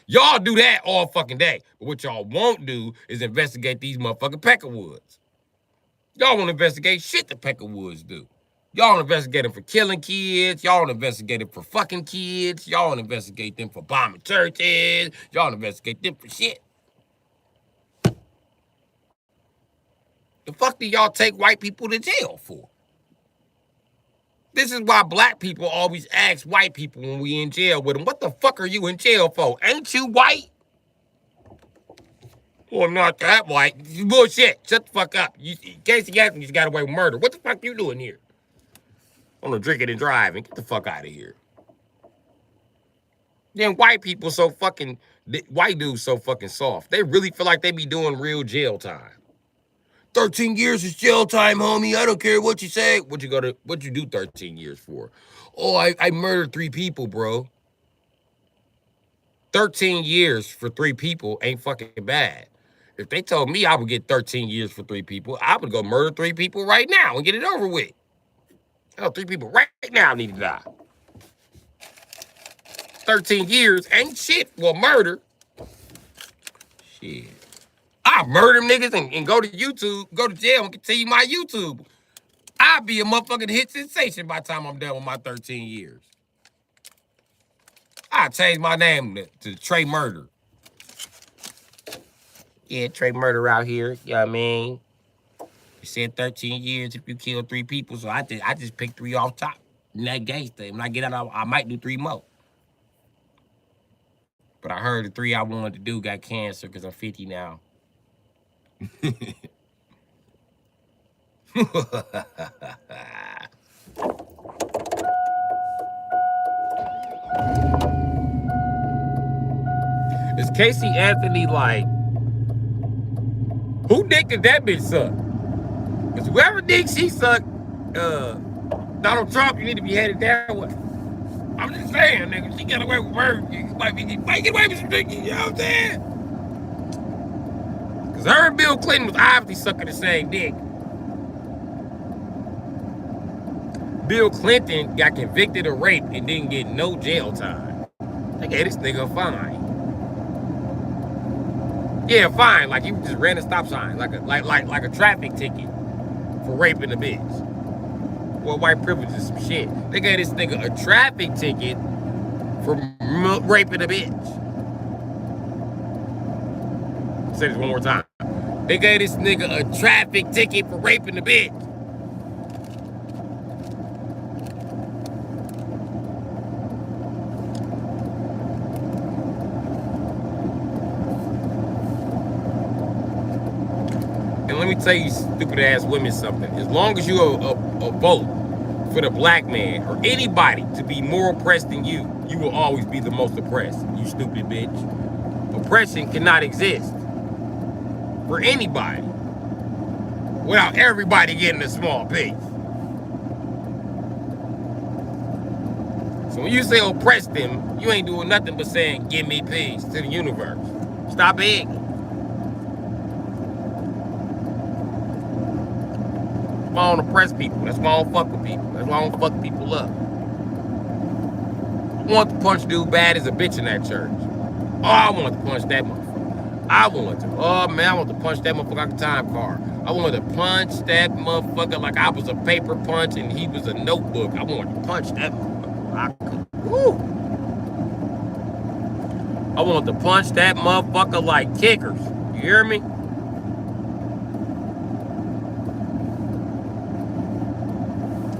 Y'all do that all fucking day. But what y'all won't do is investigate these motherfucking Peckerwoods. Y'all won't investigate shit the Peckerwoods do. Y'all don't investigate them for killing kids. Y'all don't investigate them for fucking kids. Y'all don't investigate them for bombing churches. Y'all don't investigate them for shit. The fuck do y'all take white people to jail for? This is why black people always ask white people when we in jail with them, what the fuck are you in jail for? Ain't you white? Well, I'm not that white. Bullshit. Shut the fuck up. Casey Anthony just got away with murder. What the fuck you doing here? I'm gonna drink it and drive and get the fuck out of here. Then white people so fucking, white dudes so fucking soft. They really feel like they be doing real jail time. 13 years is jail time, homie. I don't care what you say. What you do 13 years for? Oh, I murdered 3 people, bro. 13 years for 3 people ain't fucking bad. If they told me I would get 13 years for 3 people, I would go murder 3 people right now and get it over with. Oh, 3 people right now need to die. 13 years ain't shit for murder. Shit. I'll murder them niggas and go to YouTube, go to jail and continue my YouTube. I'll be a motherfucking hit sensation by the time I'm done with my 13 years. I'll change my name to Trey Murder. Yeah, Trey Murder out here. You know what I mean? You said 13 years if you kill 3 people, so I just picked 3 off top. And that gangster. When I get out, I might do 3 more. But I heard the 3 I wanted to do got cancer because I'm 50 now. Is Casey Anthony like, who dick did that bitch suck? Because whoever dick she sucked, Donald Trump, you need to be headed that way. I'm just saying, nigga, she got away with murder. You might get away with some drinking, you know what I'm saying? Because her and Bill Clinton was obviously sucking the same dick. Bill Clinton got convicted of rape and didn't get no jail time. They gave this nigga a fine. Yeah, fine. Like he just ran a stop sign, like a traffic ticket for raping a bitch. Well, white privilege is some shit. They gave this nigga a traffic ticket for raping a bitch. Say this one more time. They gave this nigga a traffic ticket for raping a bitch. And let me tell you, stupid ass women, something. As long as you a vote for the black man or anybody to be more oppressed than you will always be the most oppressed. You stupid bitch. Oppression cannot exist for anybody without everybody getting a small piece. So when you say oppress them, you ain't doing nothing but saying, give me peace to the universe. Stop begging. That's why I don't oppress people. That's why I don't fuck with people. That's why I don't fuck people up. I want to punch dude bad as a bitch in that church. Oh, I want to punch that motherfucker. I want to. Oh, man, I want to punch that motherfucker like a time card. I want to punch that motherfucker like I was a paper punch and he was a notebook. I want to punch that motherfucker. I could. Woo. I want to punch that motherfucker like kickers. You hear me?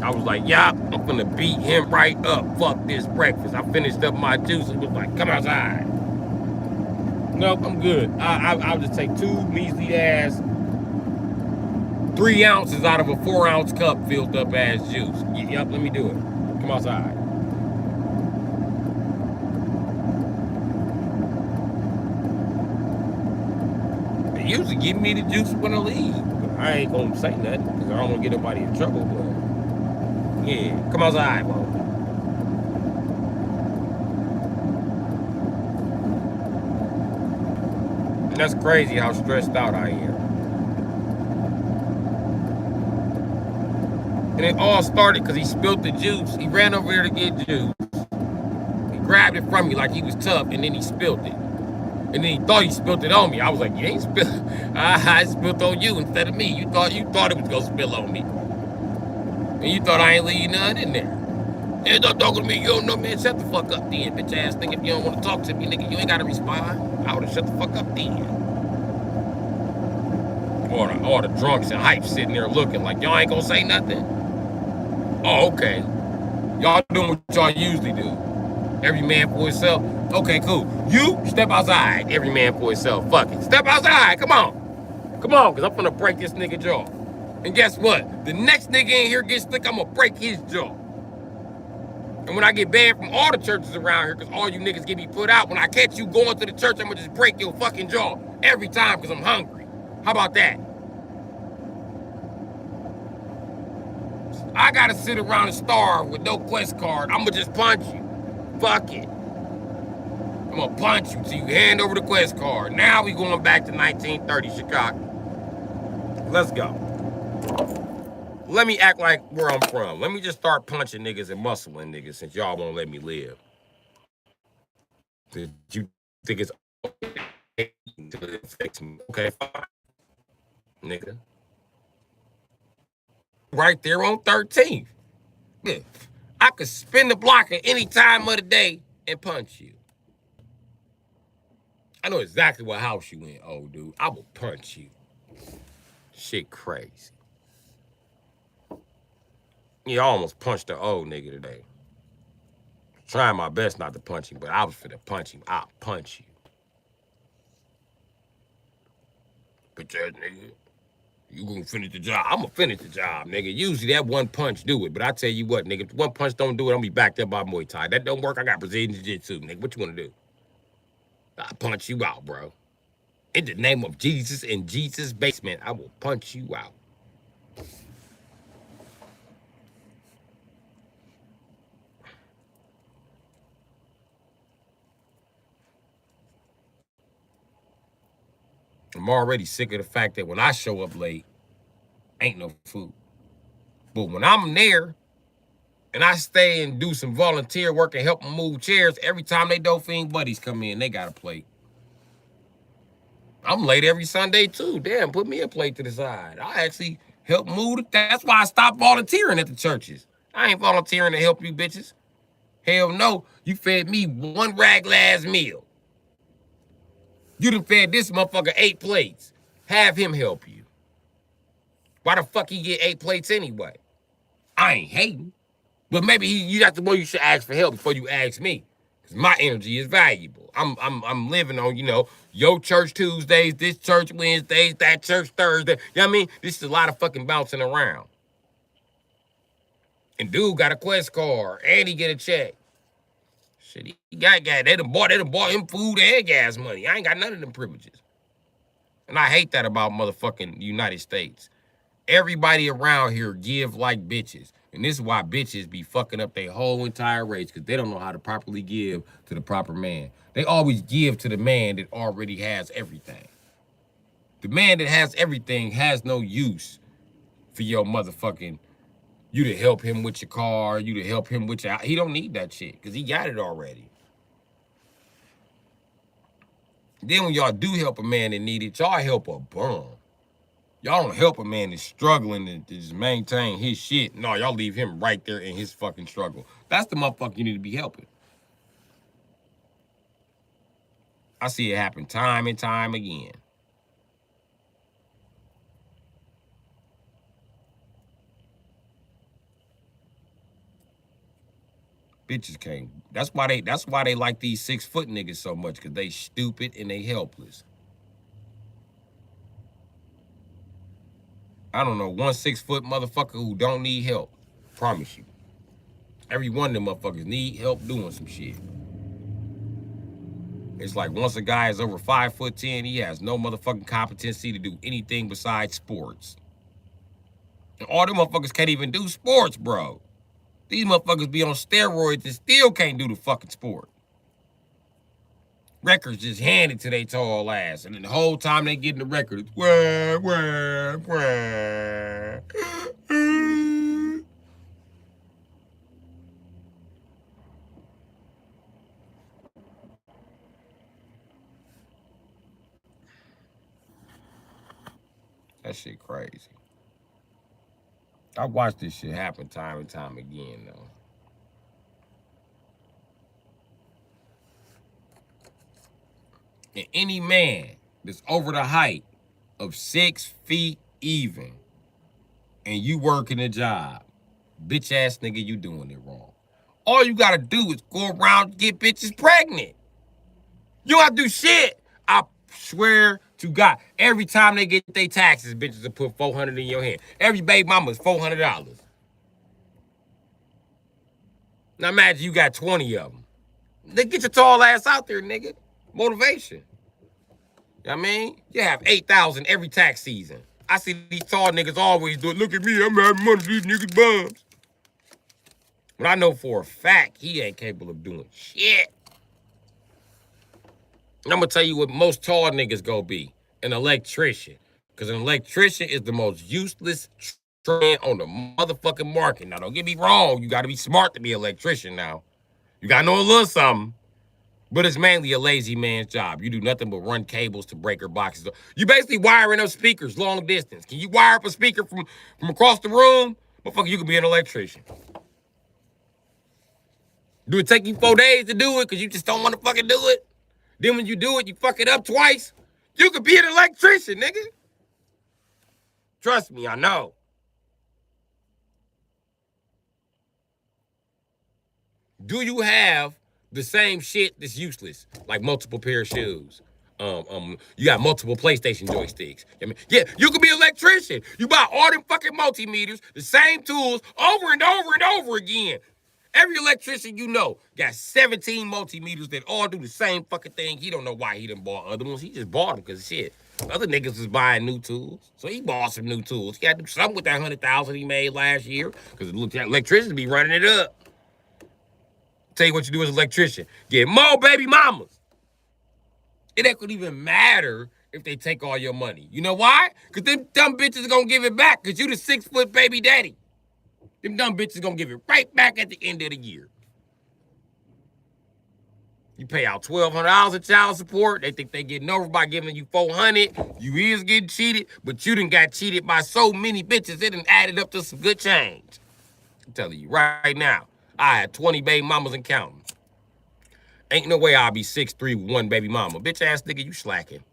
I was like, yeah, I'm gonna beat him right up. Fuck this breakfast. I finished up my juice and was like, come outside. Nope, I'm good. I'll just take 2 measly ass 3 ounces out of a 4-ounce cup filled up ass juice. Yep, let me do it. Come outside. They usually give me the juice when I leave. But I ain't gonna say nothing because I don't want to get nobody in trouble. But yeah, come outside, bro. And that's crazy how stressed out I am. And it all started because he spilled the juice. He ran over there to get juice. He grabbed it from me like he was tough, and then he spilled it. And then he thought he spilled it on me. I was like, you ain't spilled. I spilled on you instead of me. You thought it was gonna spill on me. And you thought I ain't leaving nothing in there. And don't talk to me. You don't know, man. Shut the fuck up then, bitch ass nigga. If you don't want to talk to me, nigga, you ain't gotta respond. I would have shut the fuck up then. All the drunks and hype sitting there looking like y'all ain't gonna say nothing. Oh, okay. Y'all doing what y'all usually do. Every man for himself. Okay, cool. You step outside. Every man for himself. Fuck it. Step outside. Come on. Come on, because I'm gonna break this nigga jaw. And guess what? The next nigga in here gets slick, I'm gonna break his jaw. And when I get banned from all the churches around here, because all you niggas get me put out, when I catch you going to the church, I'm gonna just break your fucking jaw every time because I'm hungry. How about that? I gotta sit around and starve with no quest card. I'm gonna just punch you. Fuck it. I'm gonna punch you till you hand over the quest card. Now we going back to 1930 Chicago. Let's go. Let me act like where I'm from. Let me just start punching niggas and muscling niggas since y'all won't let me live. Did you think it's okay to fix me? Okay, fine. Nigga. Right there on 13th. Yeah. I could spin the block at any time of the day and punch you. I know exactly what house you in, old dude. I will punch you. Shit crazy. Yeah, I almost punched the old nigga today. Trying my best not to punch him, but I was finna punch him. I'll punch you. Bitch ass nigga. You gonna finish the job? I'm gonna finish the job, nigga. Usually that one punch do it, but I tell you what, nigga, if one punch don't do it, I'm gonna be backed up by Muay Thai. That don't work, I got Brazilian Jiu-Jitsu, nigga. What you wanna do? I'll punch you out, bro. In the name of Jesus in Jesus' basement, I will punch you out. I'm already sick of the fact that when I show up late, ain't no food. But when I'm there, and I stay and do some volunteer work and help them move chairs, every time they dope fiend buddies come in, they got a plate. I'm late every Sunday too. Damn, put me a plate to the side. I actually help move. That's why I stopped volunteering at the churches. I ain't volunteering to help you bitches. Hell no, you fed me one rag-last meal. You done fed this motherfucker 8 plates. Have him help you. Why the fuck he get 8 plates anyway? I ain't hating. But maybe you got the one you should ask for help before you ask me. Because my energy is valuable. I'm living on, your church Tuesdays, this church Wednesdays, that church Thursday. You know what I mean? This is a lot of fucking bouncing around. And dude got a quest card and he get a check. Shit, he got gas. They done bought him food and gas money. I ain't got none of them privileges. And I hate that about motherfucking United States. Everybody around here give like bitches. And this is why bitches be fucking up their whole entire race, because they don't know how to properly give to the proper man. They always give to the man that already has everything. The man that has everything has no use for your motherfucking, you to help him with your car, you to help him with your, he don't need that shit, because he got it already. Then when y'all do help a man that need it, y'all help a bum. Y'all don't help a man that's struggling to just maintain his shit. No, y'all leave him right there in his fucking struggle. That's the motherfucker you need to be helping. I see it happen time and time again. Bitches can't. That's why they like these 6-foot niggas so much, because they stupid and they helpless. I don't know one 6-foot motherfucker who don't need help. Promise you. Every one of them motherfuckers need help doing some shit. It's like once a guy is over 5'10", he has no motherfucking competency to do anything besides sports. And all them motherfuckers can't even do sports, bro. These motherfuckers be on steroids and still can't do the fucking sport. Records just handed to their tall ass, and then the whole time they getting the record, it's wah, wah, wah. That shit crazy. I watched this shit happen time and time again, though. And any man that's over the height of 6 feet even, and you working a job, bitch ass nigga, you doing it wrong. All you gotta do is go around and get bitches pregnant. You don't have to do shit. I swear to God, every time they get their taxes, bitches will put $400 in your hand. Every baby mama's $400. Now imagine you got 20 of them. They get your tall ass out there, nigga. Motivation. You know what I mean? You have 8,000 every tax season. I see these tall niggas always do it. Look at me, I'm having money, these niggas bums. But I know for a fact he ain't capable of doing shit. And I'm gonna tell you what most tall niggas gonna be. An electrician. Because an electrician is the most useless trade on the motherfucking market. Now, don't get me wrong. You gotta be smart to be an electrician now. You gotta know a little something. But it's mainly a lazy man's job. You do nothing but run cables to breaker boxes. You basically wiring up speakers long distance. Can you wire up a speaker from across the room? Motherfucker, you can be an electrician. Do it take you 4 days to do it because you just don't want to fucking do it? Then when you do it, you fuck it up twice? You could be an electrician, nigga. Trust me, I know. Do you have the same shit that's useless, like multiple pair of shoes? You got multiple PlayStation joysticks. I mean, yeah, you could be an electrician. You buy all them fucking multimeters, the same tools, over and over and over again. Every electrician you know got 17 multimeters that all do the same fucking thing. He don't know why he done bought other ones. He just bought them because shit. Other niggas was buying new tools, so he bought some new tools. He had to do something with that 100,000 he made last year because it looked like electricians be running it up. Tell you what you do as an electrician. Get more baby mamas. It ain't gonna even matter if they take all your money. You know why? Because them dumb bitches are gonna give it back because you the 6-foot baby daddy. Them dumb bitches gonna give it right back at the end of the year. You pay out $1,200 in child support. They think they getting over by giving you $400. You is getting cheated, but you done got cheated by so many bitches. It done added up to some good change. I'm telling you right now. I had 20 baby mamas and counting. Ain't no way I'll be 6'3" with one baby mama. Bitch ass nigga, you slacking.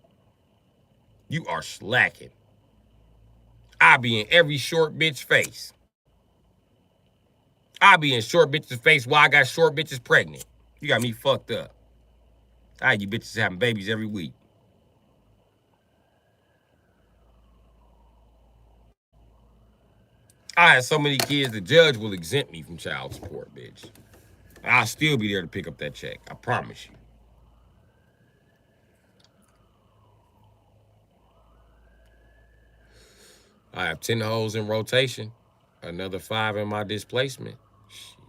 You are slacking. I be in every short bitch face. I be in short bitches' face while I got short bitches pregnant. You got me fucked up. I had you bitches having babies every week. I had so many kids, the judge will exempt me from child support, bitch. And I'll still be there to pick up that check. I promise you. I have 10 hoes in rotation. Another 5 in my displacement. Shit.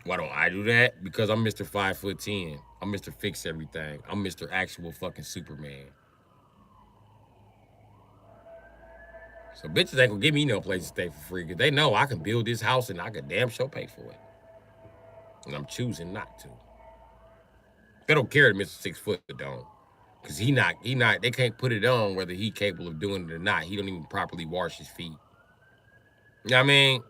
Why don't I do that? Because I'm Mr. 5'10". I'm Mr. Fix Everything. I'm Mr. Actual fucking Superman. So bitches ain't gonna give me no place to stay for free because they know I can build this house and I can damn sure pay for it. And I'm choosing not to. They don't care that Mr. 6 foot don't. Cause he not, they can't put it on whether he capable of doing it or not. He don't even properly wash his feet. You know what I mean?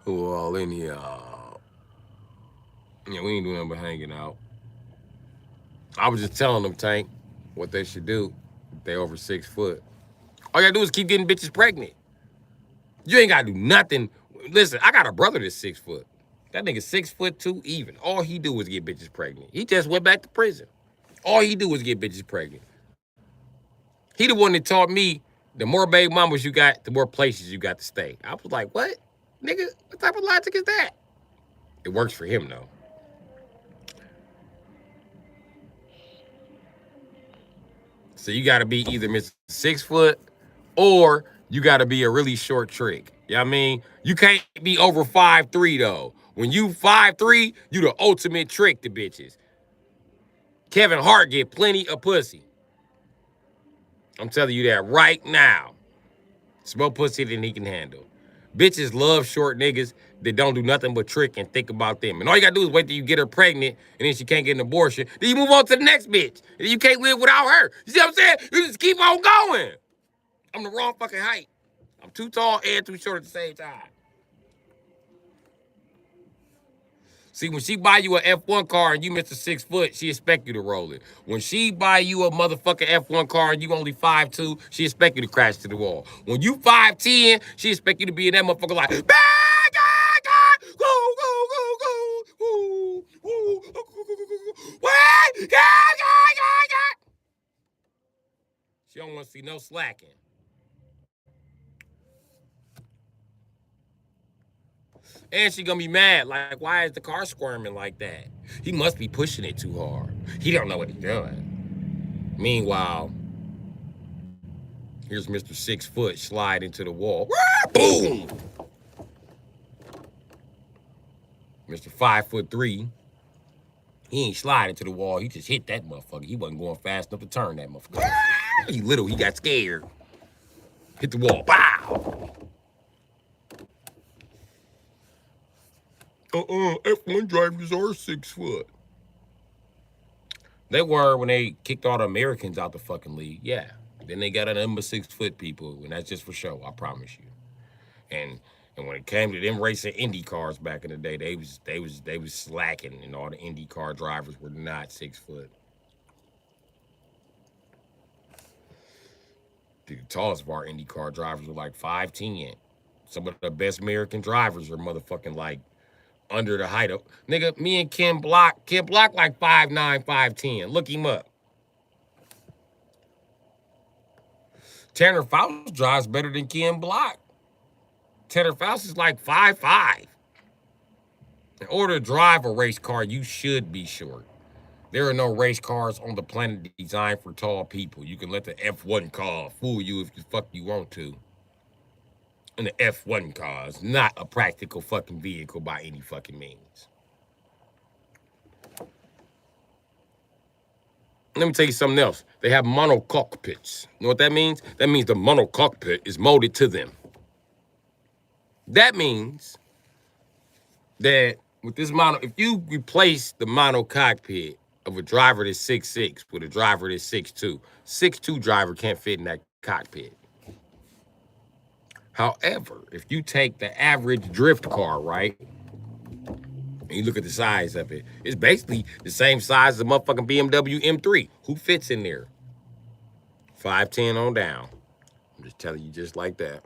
Who all in here? Yeah, we ain't doing nothing but hanging out. I was just telling them, Tank, what they should do if they over 6 foot. All you gotta do is keep getting bitches pregnant. You ain't gotta do nothing. Listen, I got a brother that's 6 foot. That nigga 6'2" even. All he do is get bitches pregnant. He just went back to prison. All he do is get bitches pregnant. He the one that taught me the more baby mamas you got, the more places you got to stay. I was like, what? Nigga, what type of logic is that? It works for him, though. So you got to be either Mr. 6 foot or you got to be a really short trick. You know what I mean? You can't be over 5'3", though. When you 5'3", you the ultimate trick to bitches. Kevin Hart get plenty of pussy. I'm telling you that right now. It's more pussy than he can handle. Bitches love short niggas that don't do nothing but trick and think about them. And all you gotta do is wait till you get her pregnant and then she can't get an abortion. Then you move on to the next bitch. And you can't live without her. You see what I'm saying? You just keep on going. I'm the wrong fucking height. I'm too tall and too short at the same time. See, when she buy you a F1 car and you Mr. 6 foot, she expect you to roll it. When she buy you a motherfucking F1 car and you only 5'2", she expect you to crash to the wall. When you 5'10", she expect you to be in that motherfucker like, she don't want to see no slacking. And she gonna be mad, like, why is the car squirming like that? He must be pushing it too hard. He don't know what he's doing. Meanwhile, here's Mr. 6 foot slide into the wall. Boom! Mr. 5'3", he ain't sliding to the wall. He just hit that motherfucker. He wasn't going fast enough to turn that motherfucker. He little, he got scared. Hit the wall, pow! F1 drivers are 6 foot. They were when they kicked all the Americans out the fucking league. Yeah. Then they got a number 6 foot people, and that's just for show, I promise you. And when it came to them racing Indy cars back in the day, they was slacking, and all the Indy car drivers were not 6 foot. The tallest of our Indy car drivers were like 5'10". Some of the best American drivers are motherfucking like under the height of, nigga, me and Ken Block like 5'9", 5'10". Look him up. Tanner Faust drives better than Ken Block. Tanner Faust is like 5'5". In order to drive a race car, you should be short. There are no race cars on the planet designed for tall people. You can let the F1 car fool you if the fuck you want to. And the F1 car is not a practical fucking vehicle by any fucking means. Let me tell you something else. They have monocockpits. You know what that means? That means the monocockpit is molded to them. That means that with this if you replace the monocockpit of a driver that's 6'6" with a driver that's 6'2", 6'2" driver can't fit in that cockpit. However, if you take the average drift car, right, and you look at the size of it, it's basically the same size as a motherfucking BMW M3. Who fits in there? 5'10" on down. I'm just telling you just like that.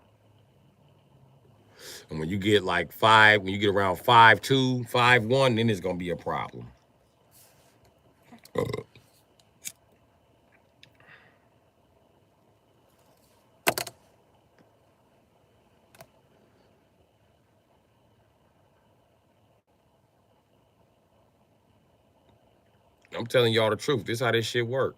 And when you get like when you get around 5'2", 5'1", then it's gonna be a problem. I'm telling y'all the truth. This is how this shit work.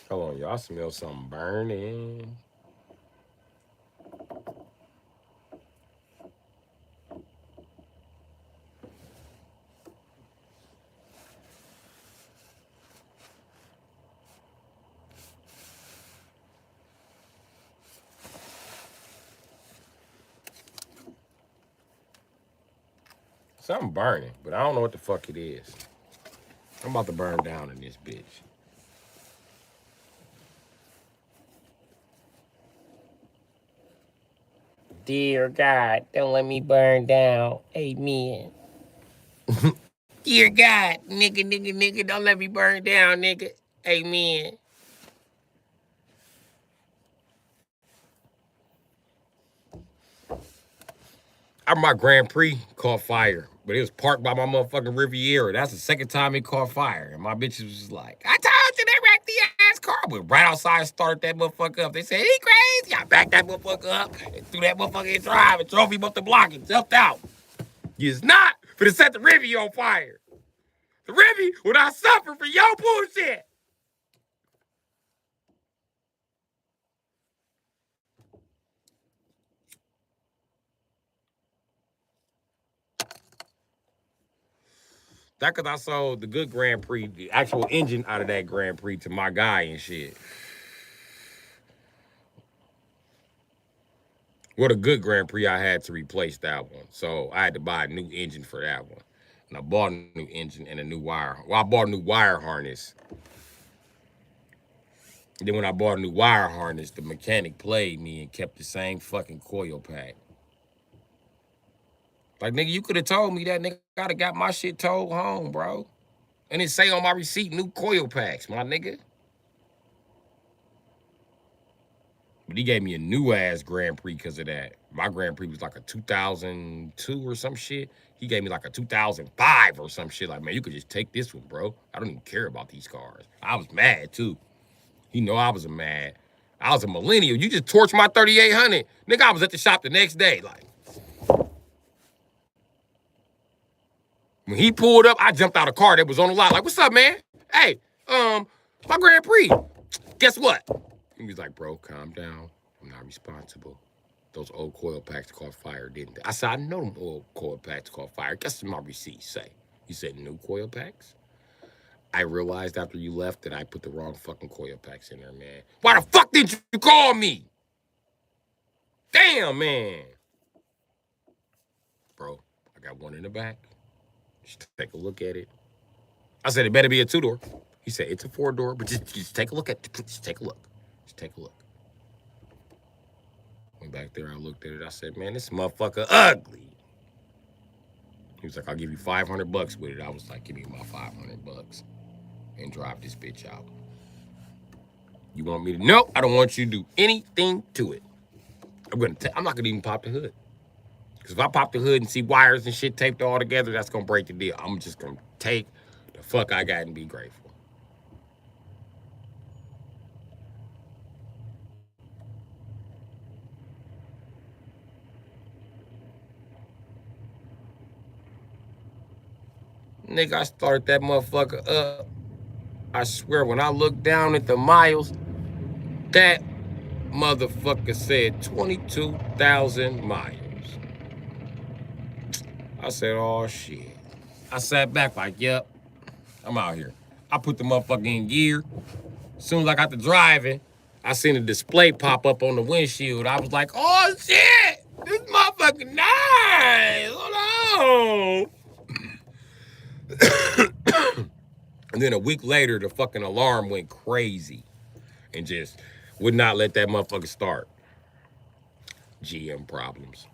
Hold on, y'all smell something burning. Something burning, but I don't know what the fuck it is. I'm about to burn down in this bitch. Dear God, don't let me burn down. Amen. Dear God, nigga, don't let me burn down, nigga. Amen. My Grand Prix caught fire, but it was parked by my motherfucking Riviera. That's the second time it caught fire. And my bitch was just like, I told you they wrecked the ass car. But right outside, started that motherfucker up. They said, he crazy. I backed that motherfucker up and threw that motherfucker in drive and drove him up the block and jumped out. You's not for to set the Rivy on fire. The Rivy will not suffer for your bullshit. That because I sold the good Grand Prix, the actual engine out of that Grand Prix to my guy and shit. Well, the good Grand Prix, I had to replace that one. So I had to buy a new engine for that one. And I bought a new engine and a new wire. Well, I bought a new wire harness. And then when I bought a new wire harness, the mechanic played me and kept the same fucking coil pack. Like, nigga, you could have told me that, nigga. I'd have got my shit towed home, bro. And it say on my receipt, new coil packs, my nigga. But he gave me a new ass Grand Prix because of that. My Grand Prix was like a 2002 or some shit. He gave me like a 2005 or some shit. Like, man, you could just take this one, bro. I don't even care about these cars. I was mad too. He know I was mad. I was a millennial. You just torched my 3800. Nigga, I was at the shop the next day. Like, when he pulled up, I jumped out of the car that was on the lot. Like, what's up, man? Hey, my Grand Prix. Guess what? He was like, bro, calm down. I'm not responsible. Those old coil packs caught fire, didn't they? I said, I know them old coil packs caught fire. Guess what my receipts say? You said new coil packs? I realized after you left that I put the wrong fucking coil packs in there, man. Why the fuck didn't you call me? Damn, man. Bro, I got one in the back. Just take a look at it. I said, it better be a 2-door. He said, it's a 4-door, but just take a look at it. Just take a look. Just take a look. Went back there, I looked at it. I said, man, this motherfucker ugly. He was like, I'll give you $500 with it. I was like, give me my $500 and drive this bitch out. You want me to? No, I don't want you to do anything to it. I'm not gonna even pop the hood. Because if I pop the hood and see wires and shit taped all together, that's gonna break the deal. I'm just gonna take the fuck I got and be grateful. Nigga, I started that motherfucker up. I swear, when I looked down at the miles, that motherfucker said 22,000 miles. I said, oh shit. I sat back like, yep, I'm out here. I put the motherfucker in gear. As soon as I got to driving, I seen a display pop up on the windshield. I was like, oh shit, this motherfucker nice. Hold on. And then a week later, the fucking alarm went crazy and just would not let that motherfucker start. GM problems.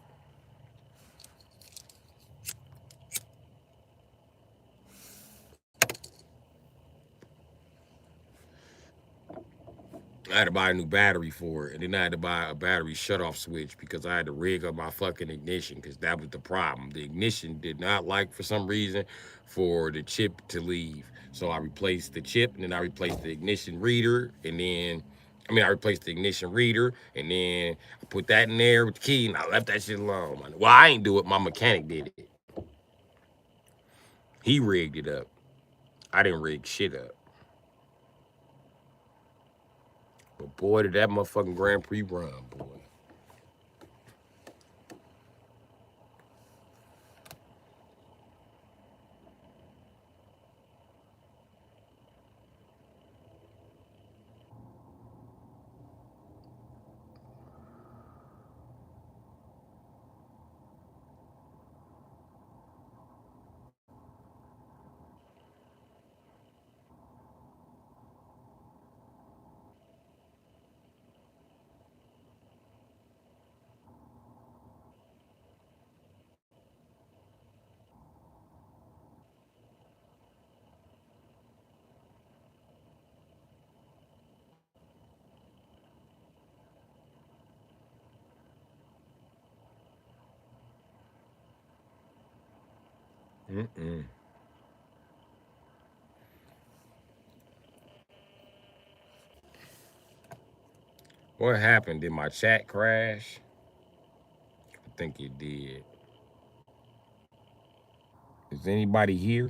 I had to buy a new battery for it, and then I had to buy a battery shut-off switch because I had to rig up my fucking ignition because that was the problem. The ignition did not like, for some reason, for the chip to leave. So I replaced the chip, and then I replaced the ignition reader, and then, I replaced the ignition reader, and then I put that in there with the key, and I left that shit alone. Well, I ain't do it. My mechanic did it. He rigged it up. I didn't rig shit up. But boy, did that motherfucking Grand Prix run, boy. Mm-mm. What happened? Did my chat crash? I think it did. Is anybody here?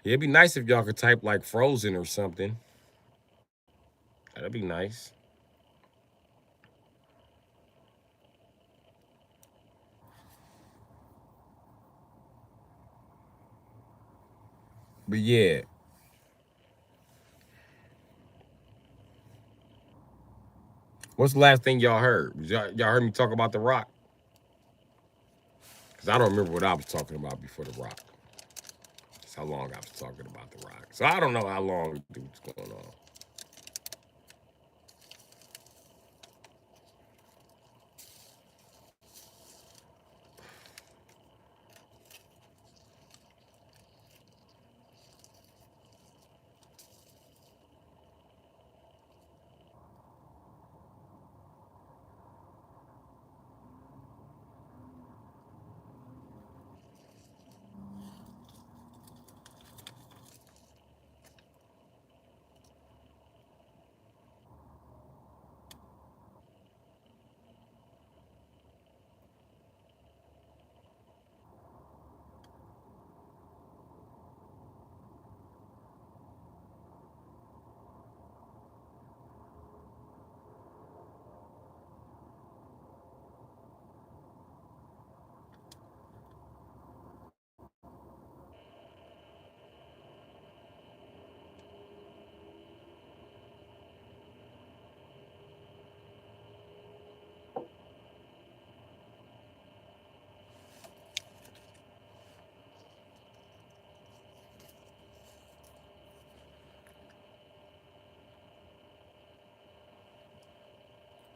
It'd be nice if y'all could type like Frozen or something. That'd be nice. But yeah. What's the last thing y'all heard? Y'all heard me talk about The Rock? Because I don't remember what I was talking about before The Rock. That's how long I was talking about The Rock. So I don't know how long dude's going on.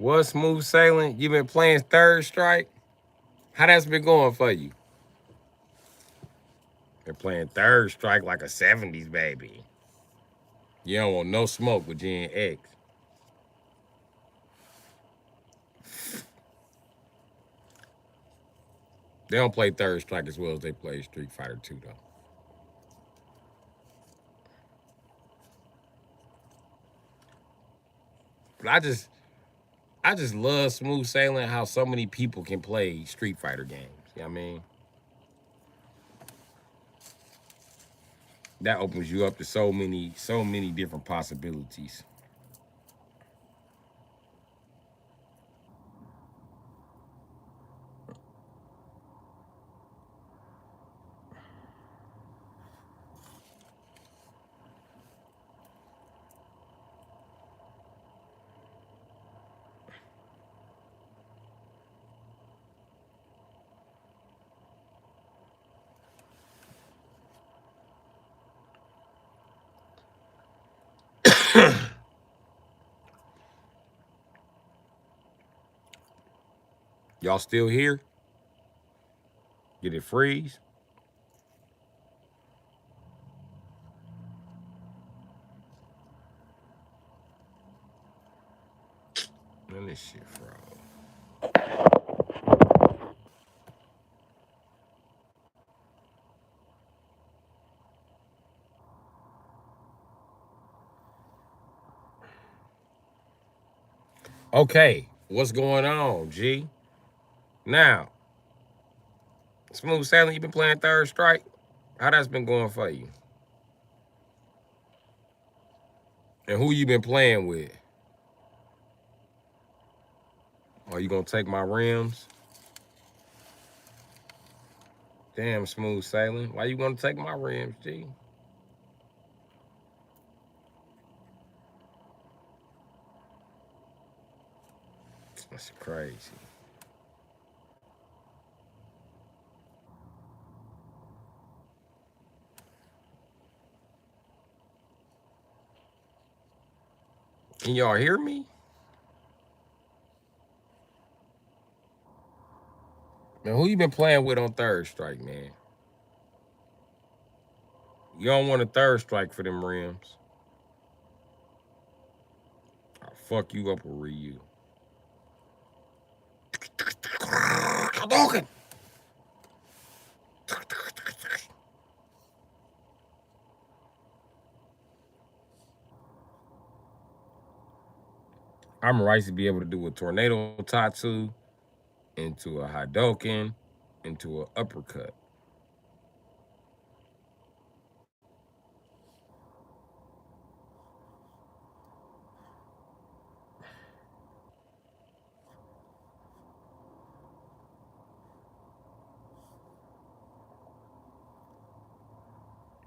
What, smooth sailing? You been playing Third Strike? How that's been going for you? Been playing Third Strike like a 70s baby. You don't want no smoke with Gen X. They don't play Third Strike as well as they play Street Fighter 2, though. But I just love smooth sailing how so many people can play Street Fighter games. You know what I mean? That opens you up to so many different possibilities. Y'all still here? Did it freeze? Man, this shit froze. Okay, what's going on, G? Now, smooth sailing, you been playing Third Strike? How that's been going for you? And who you been playing with? Are you gonna take my rims? Damn, smooth sailing. Why you gonna take my rims, G? That's crazy. Can y'all hear me? Man, who you been playing with on Third Strike, man? You don't want a Third Strike for them rims. I'll fuck you up with Ryu. Hadouken! I'm right to be able to do a tornado tatsu into a Hadouken into an uppercut.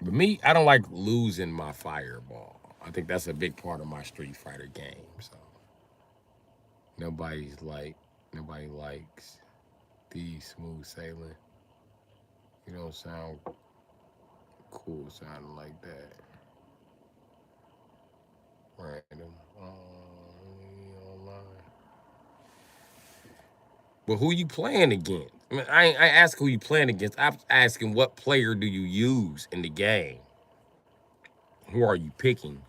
But me, I don't like losing my fireball. I think that's a big part of my Street Fighter game. So nobody's like, nobody likes these smooth sailing. You don't sound cool sounding like that. Random. Online. But who you playing against? I mean, I ask who you playing against. I'm asking what player do you use in the game? Who are you picking?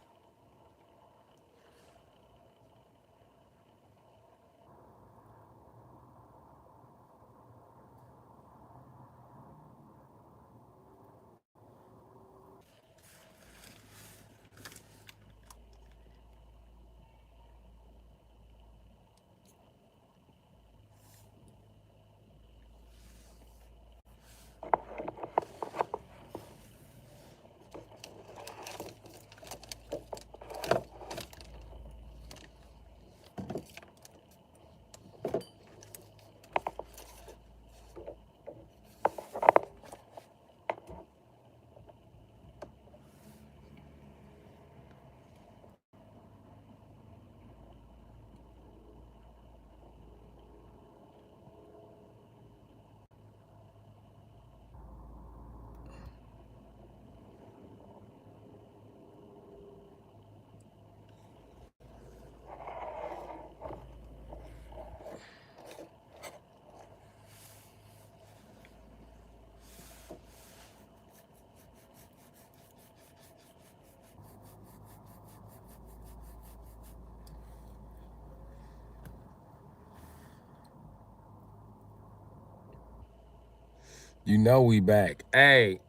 You know we back. Hey,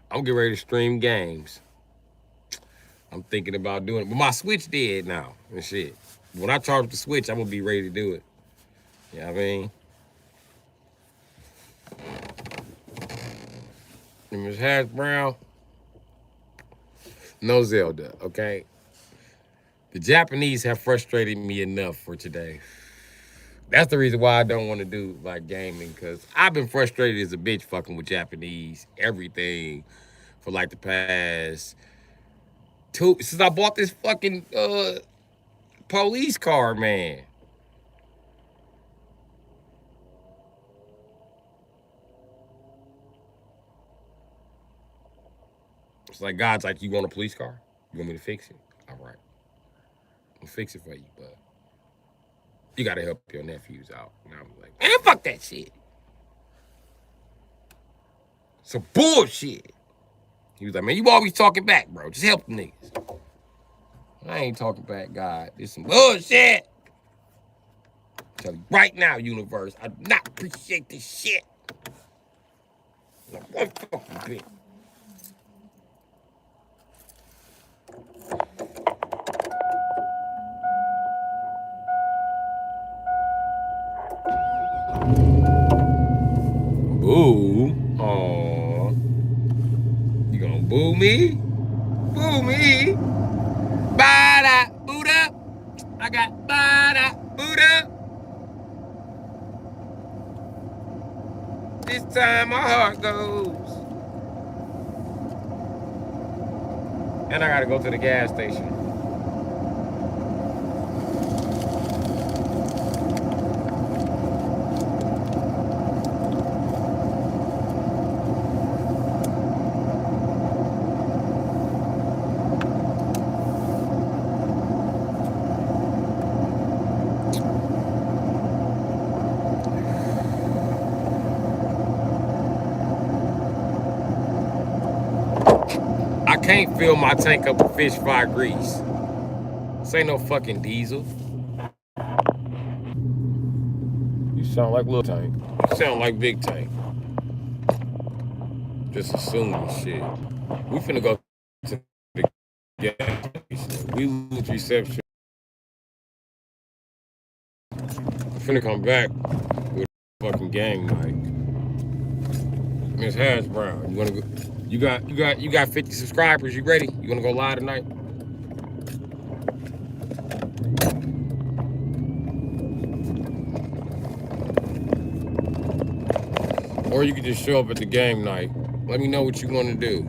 I'm getting ready to stream games. I'm thinking about doing it. But my Switch dead now and shit. When I charge the Switch, I'm gonna be ready to do it. You know what I mean? And Ms. Hash Brown, no Zelda, okay? The Japanese have frustrated me enough for today. That's the reason why I don't want to do like gaming, because I've been frustrated as a bitch fucking with Japanese everything for like the past since I bought this fucking police car, man. It's like God's like, you want a police car? You want me to fix it? All right, I'll fix it for you, but you gotta help your nephews out. And I'm like, man, fuck that shit. Some bullshit. He was like, man, you always talking back, bro. Just help the niggas. I ain't talking back, God. This some bullshit. I'm telling you right now, universe, I do not appreciate this shit. Like, one fucking bit. Boo. Aw. You gonna boo me? Boo me? Ba-da, boot up. I got ba-da, boot up. This time my heart goes. And I gotta go to the gas station. I can't fill my tank up with fish fry grease. This ain't no fucking diesel. You sound like little tank. You sound like big tank. Just assuming shit. We finna go to the gas station. We lose reception. We finna come back with a fucking game night. Miss Hash Brown, you wanna go? You got 50 subscribers. You ready? You wanna go live tonight? Or you can just show up at the game night. Let me know what you want to do.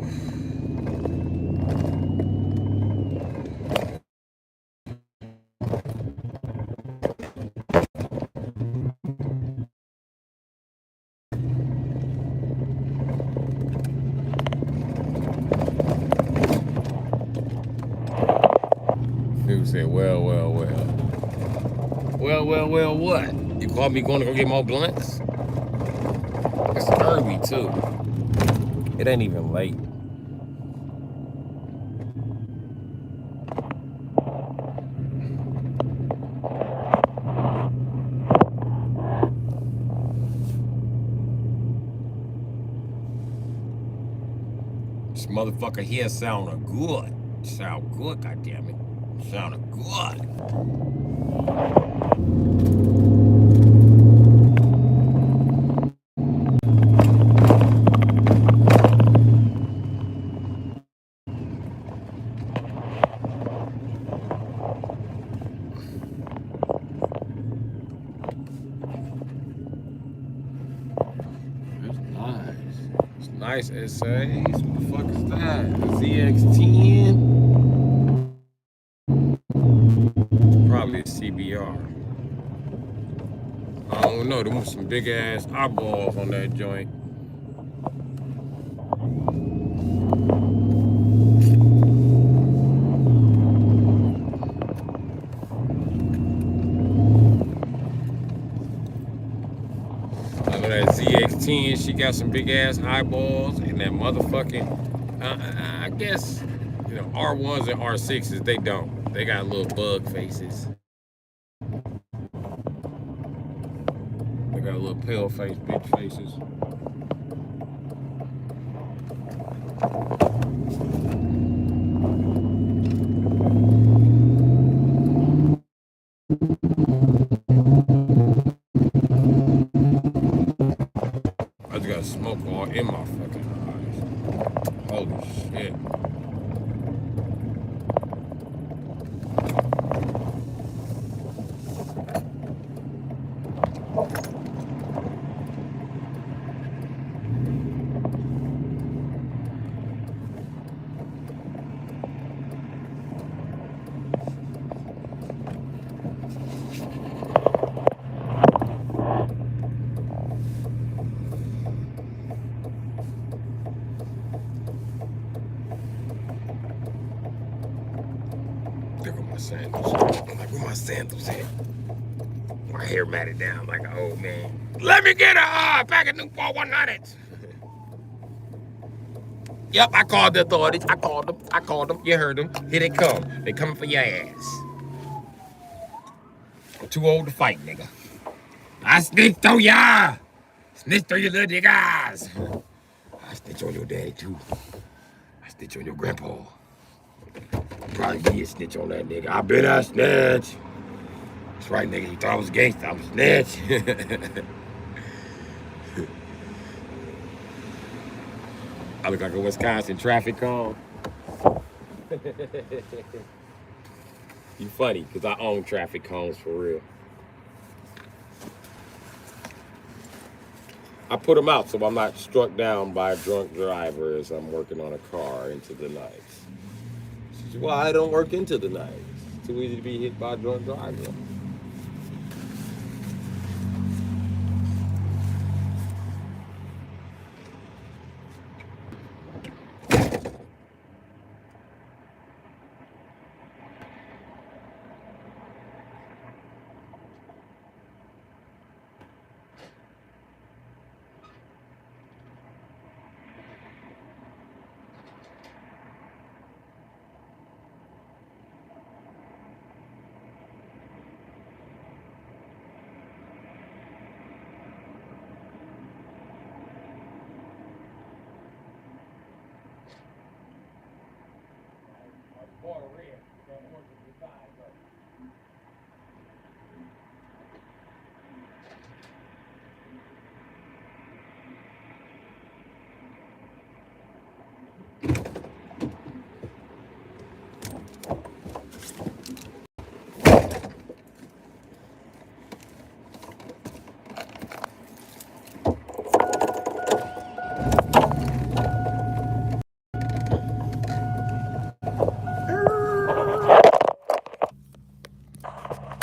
People say, well, what? You called me going to go get more blunts? It's early, too. It ain't even late. This motherfucker here sounding good. Sound good, goddammit. Sounding good. Nice essays. What the fuck is that? ZX10? Probably a CBR. I don't know. There was some big ass eyeballs on that joint. That ZX10, she got some big ass eyeballs, and that motherfucking, I guess, you know, R1s and R6s, they don't. They got little bug faces. They got little pale face, big faces. smoke all in my fucking eyes. Holy shit. There go my sandals. I'm like, where my sandals at? My hair matted down like an old man. Let me get a pack of Newport 100s. Yep, I called the authorities. I called them. You heard them. Here they come. They coming for your ass. I'm too old to fight, nigga. I snitched on ya. Snitched on your little niggas. I snitch on your daddy, too. I snitch on your grandpa. Probably be a snitch on that nigga. I been a snitch. That's right, nigga. You thought I was gangster. I'm a snitch. I look like a Wisconsin traffic cone. You funny, because I own traffic cones for real. I put them out so I'm not struck down by a drunk driver as I'm working on a car into the night. Well, I don't work into the night. It's too easy to be hit by a drunk driver.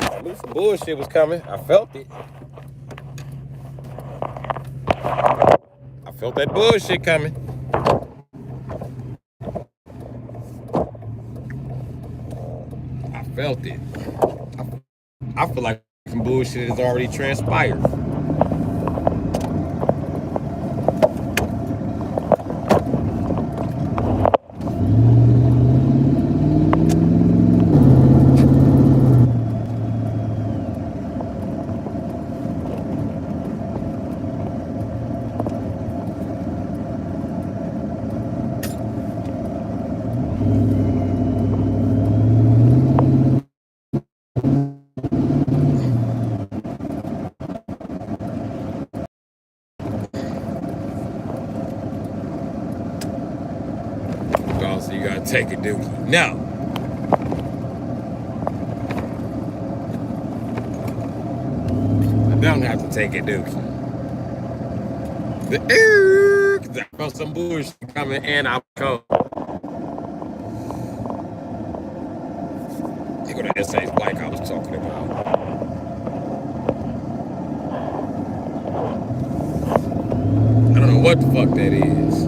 I knew some bullshit was coming. I felt it. I felt that bullshit coming. I felt it. I feel like some bullshit has already transpired. So you gotta take a dookie. No. I don't have to take a dookie. I felt some bullshit coming and I'll come. Here go the SA's bike I was talking about. I don't know what the fuck that is.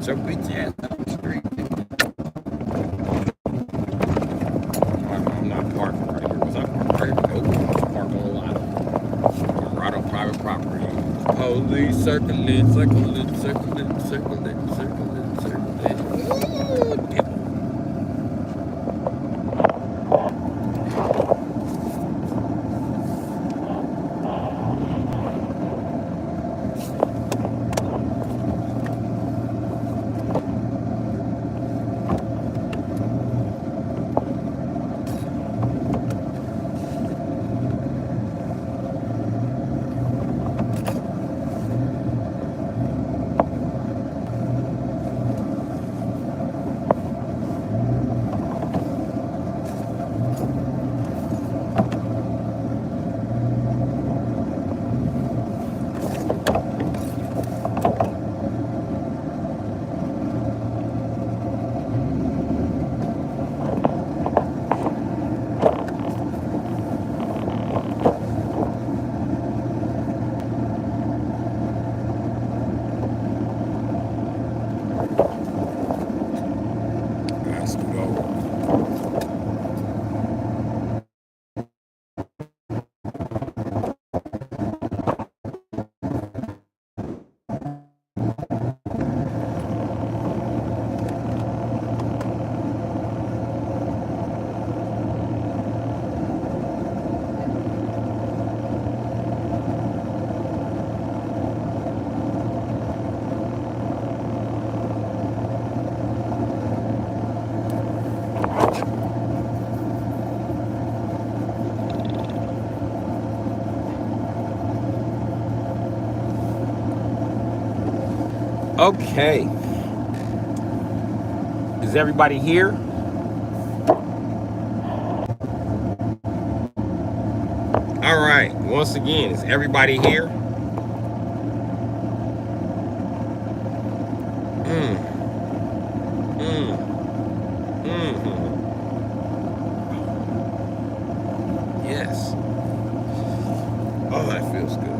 So bitch ass up the street. I'm not parking right here. Was I parked right here? Nope. I was parked on a lot. I'm right on private property. Police circling, circling, circling, circling, circling, circling. Ooh, devil. Okay. Is everybody here? All right. Once again, is everybody here? Mm, mm, mm. Yes. Oh, that feels good.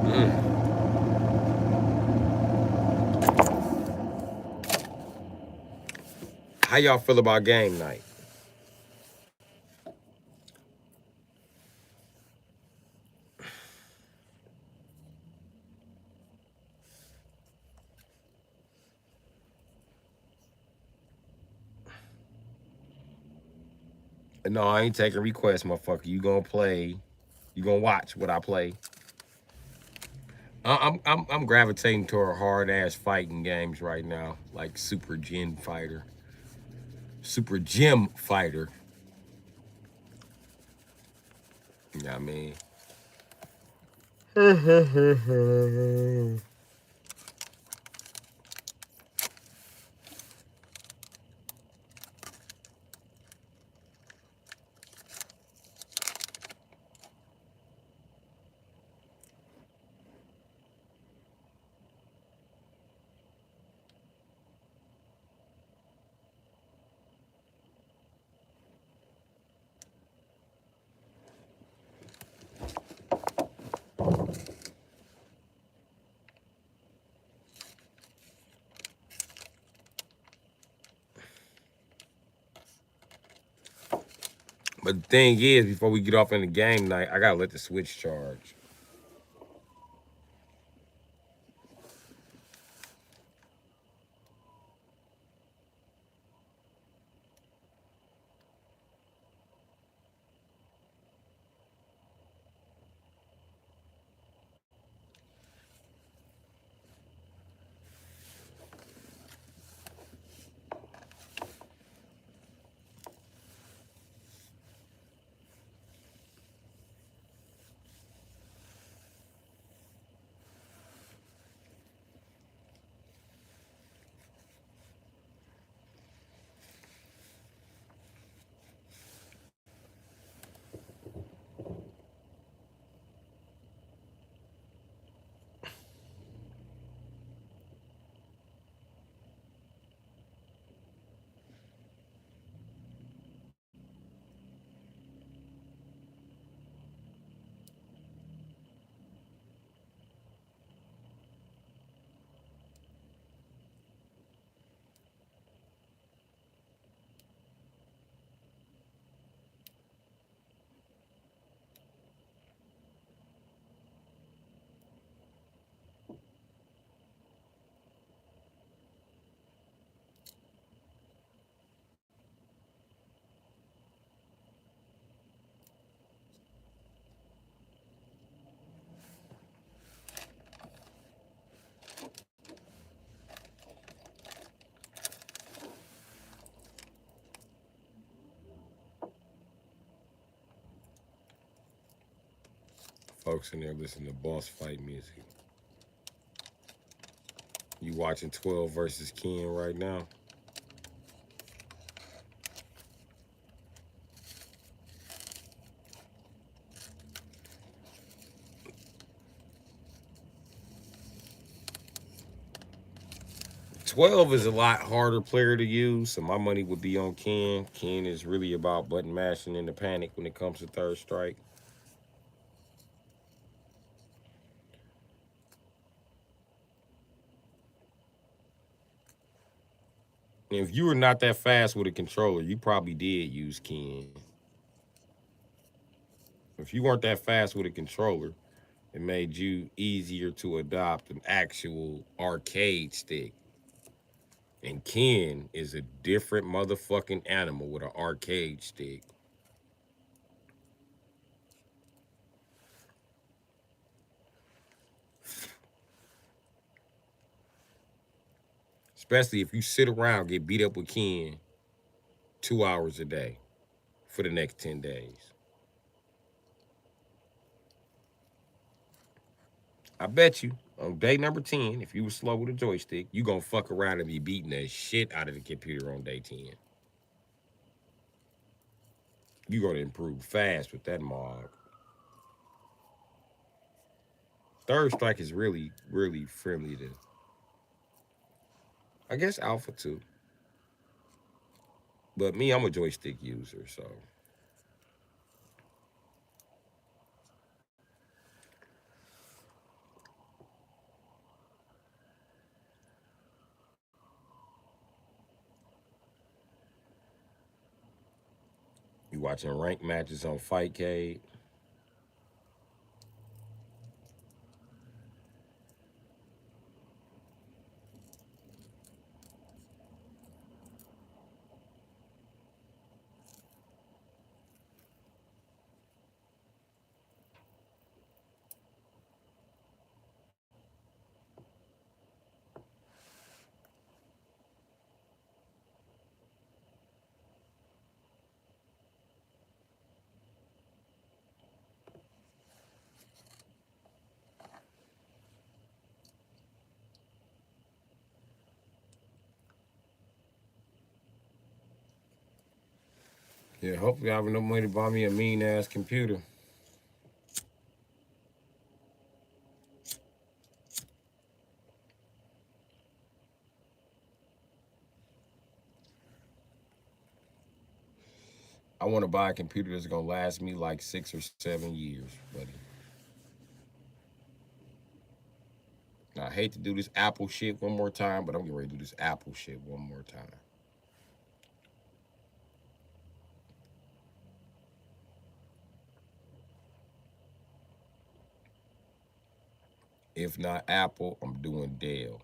Mm. How y'all feel about game night? No, I ain't taking requests, motherfucker. You gonna play? You gonna watch what I play? I'm gravitating toward hard ass fighting games right now, like Super Gym Fighter. You know what I mean? But the thing is, before we get off in the game night, I gotta let the Switch charge. Folks in there listening to boss fight music. You watching 12 versus Ken right now? 12 is a lot harder player to use, so my money would be on Ken. Ken is really about button mashing into panic when it comes to third strike. And if you were not that fast with a controller, you probably did use Ken. If you weren't that fast with a controller, it made you easier to adopt an actual arcade stick. And Ken is a different motherfucking animal with an arcade stick. Especially if you sit around, get beat up with Ken 2 hours a day for the next 10 days. I bet you on day number 10, if you were slow with a joystick, you gonna fuck around and be beating the shit out of the computer on day 10. You gonna improve fast with that mod. Third strike is really, really friendly to, I guess, alpha too. But me, I'm a joystick user, so you watching ranked matches on Fightcade. Yeah, hopefully I have enough money to buy me a mean ass computer. I want to buy a computer that's gonna last me like 6 or 7 years, buddy. Now, I hate to do this Apple shit one more time, but I'm getting ready to do this Apple shit one more time. If not Apple, I'm doing Dell.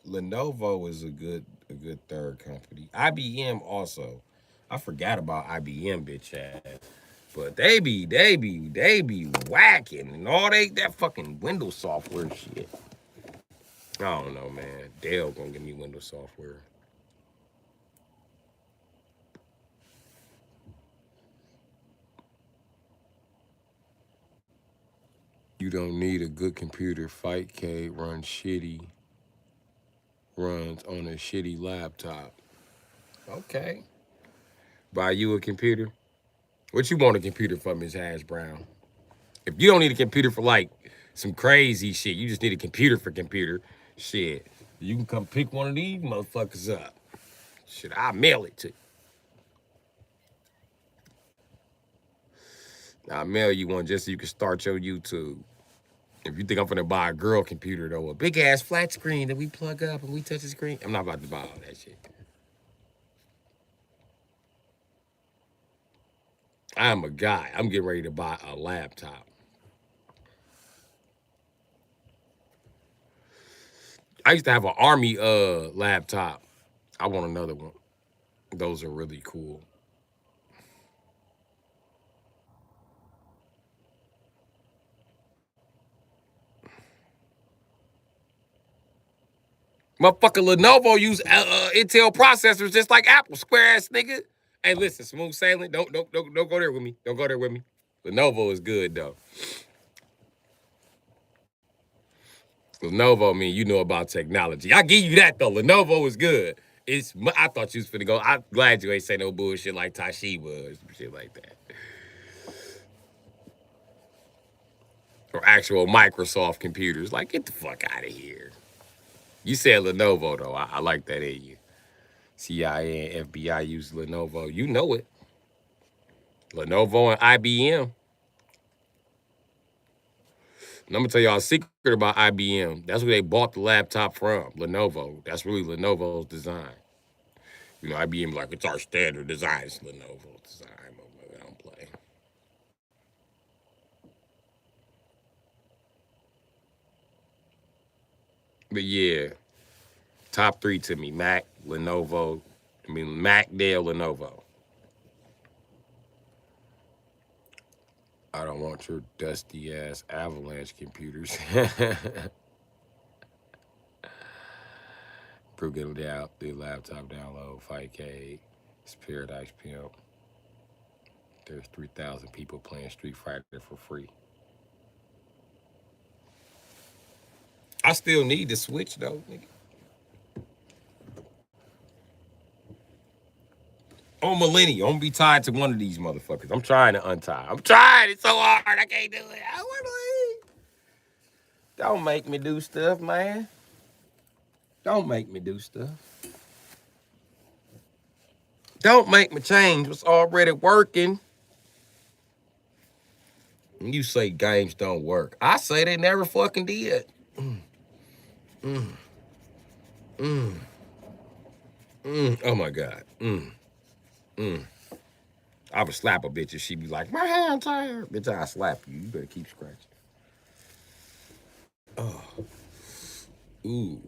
Lenovo is a good third company. IBM also. I forgot about IBM bitch ass. But they be whacking and all that fucking Windows software shit. I don't know, man. Dell gonna give me Windows software. You don't need a good computer. Fightcade runs on a shitty laptop. Okay. Buy you a computer? What you want a computer for, Ms. Hash Brown? If you don't need a computer for like some crazy shit, you just need a computer for computer shit. You can come pick one of these motherfuckers up. Shit, I'll mail it to you. I'll mail you one just so you can start your YouTube. If you think I'm gonna buy a girl computer though, a big ass flat screen that we plug up and we touch the screen, I'm not about to buy all that shit. I'm a guy. I'm getting ready to buy a laptop. I used to have an army laptop. I want another one. Those are really cool. Motherfucker, Lenovo use Intel processors just like Apple, square ass nigga. Hey, listen, smooth sailing. Don't go there with me. Don't go there with me. Lenovo is good though. Lenovo mean you know about technology. I give you that though. Lenovo is good. I thought you was finna go. I'm glad you ain't say no bullshit like Toshiba or some shit like that. Or actual Microsoft computers. Like, get the fuck out of here. You said Lenovo though. I like that in you. CIA and FBI use Lenovo. You know it. Lenovo and IBM. And I'm gonna tell y'all a secret about IBM. That's where they bought the laptop from. Lenovo. That's really Lenovo's design. You know, IBM like it's our standard design. It's Lenovo's design. I don't play. But yeah, top three to me: Mac, Lenovo. Mac, Dell, Lenovo. I don't want your dusty ass avalanche computers. Bru get them down, the laptop download, Fightcade. It's Paradise Pimp. There's 3,000 people playing Street Fighter for free. I still need the Switch though, nigga. On Millennium, I'm gonna be tied to one of these motherfuckers. I'm trying to untie. I'm trying. It's so hard. I can't do it. I want to leave. Don't make me do stuff, man. Don't make me do stuff. Don't make me change what's already working. You say games don't work. I say they never fucking did. Oh my God. I would slap a bitch and she'd be like, my hand tired. Bitch, I slap you. You better keep scratching. Oh. Ooh.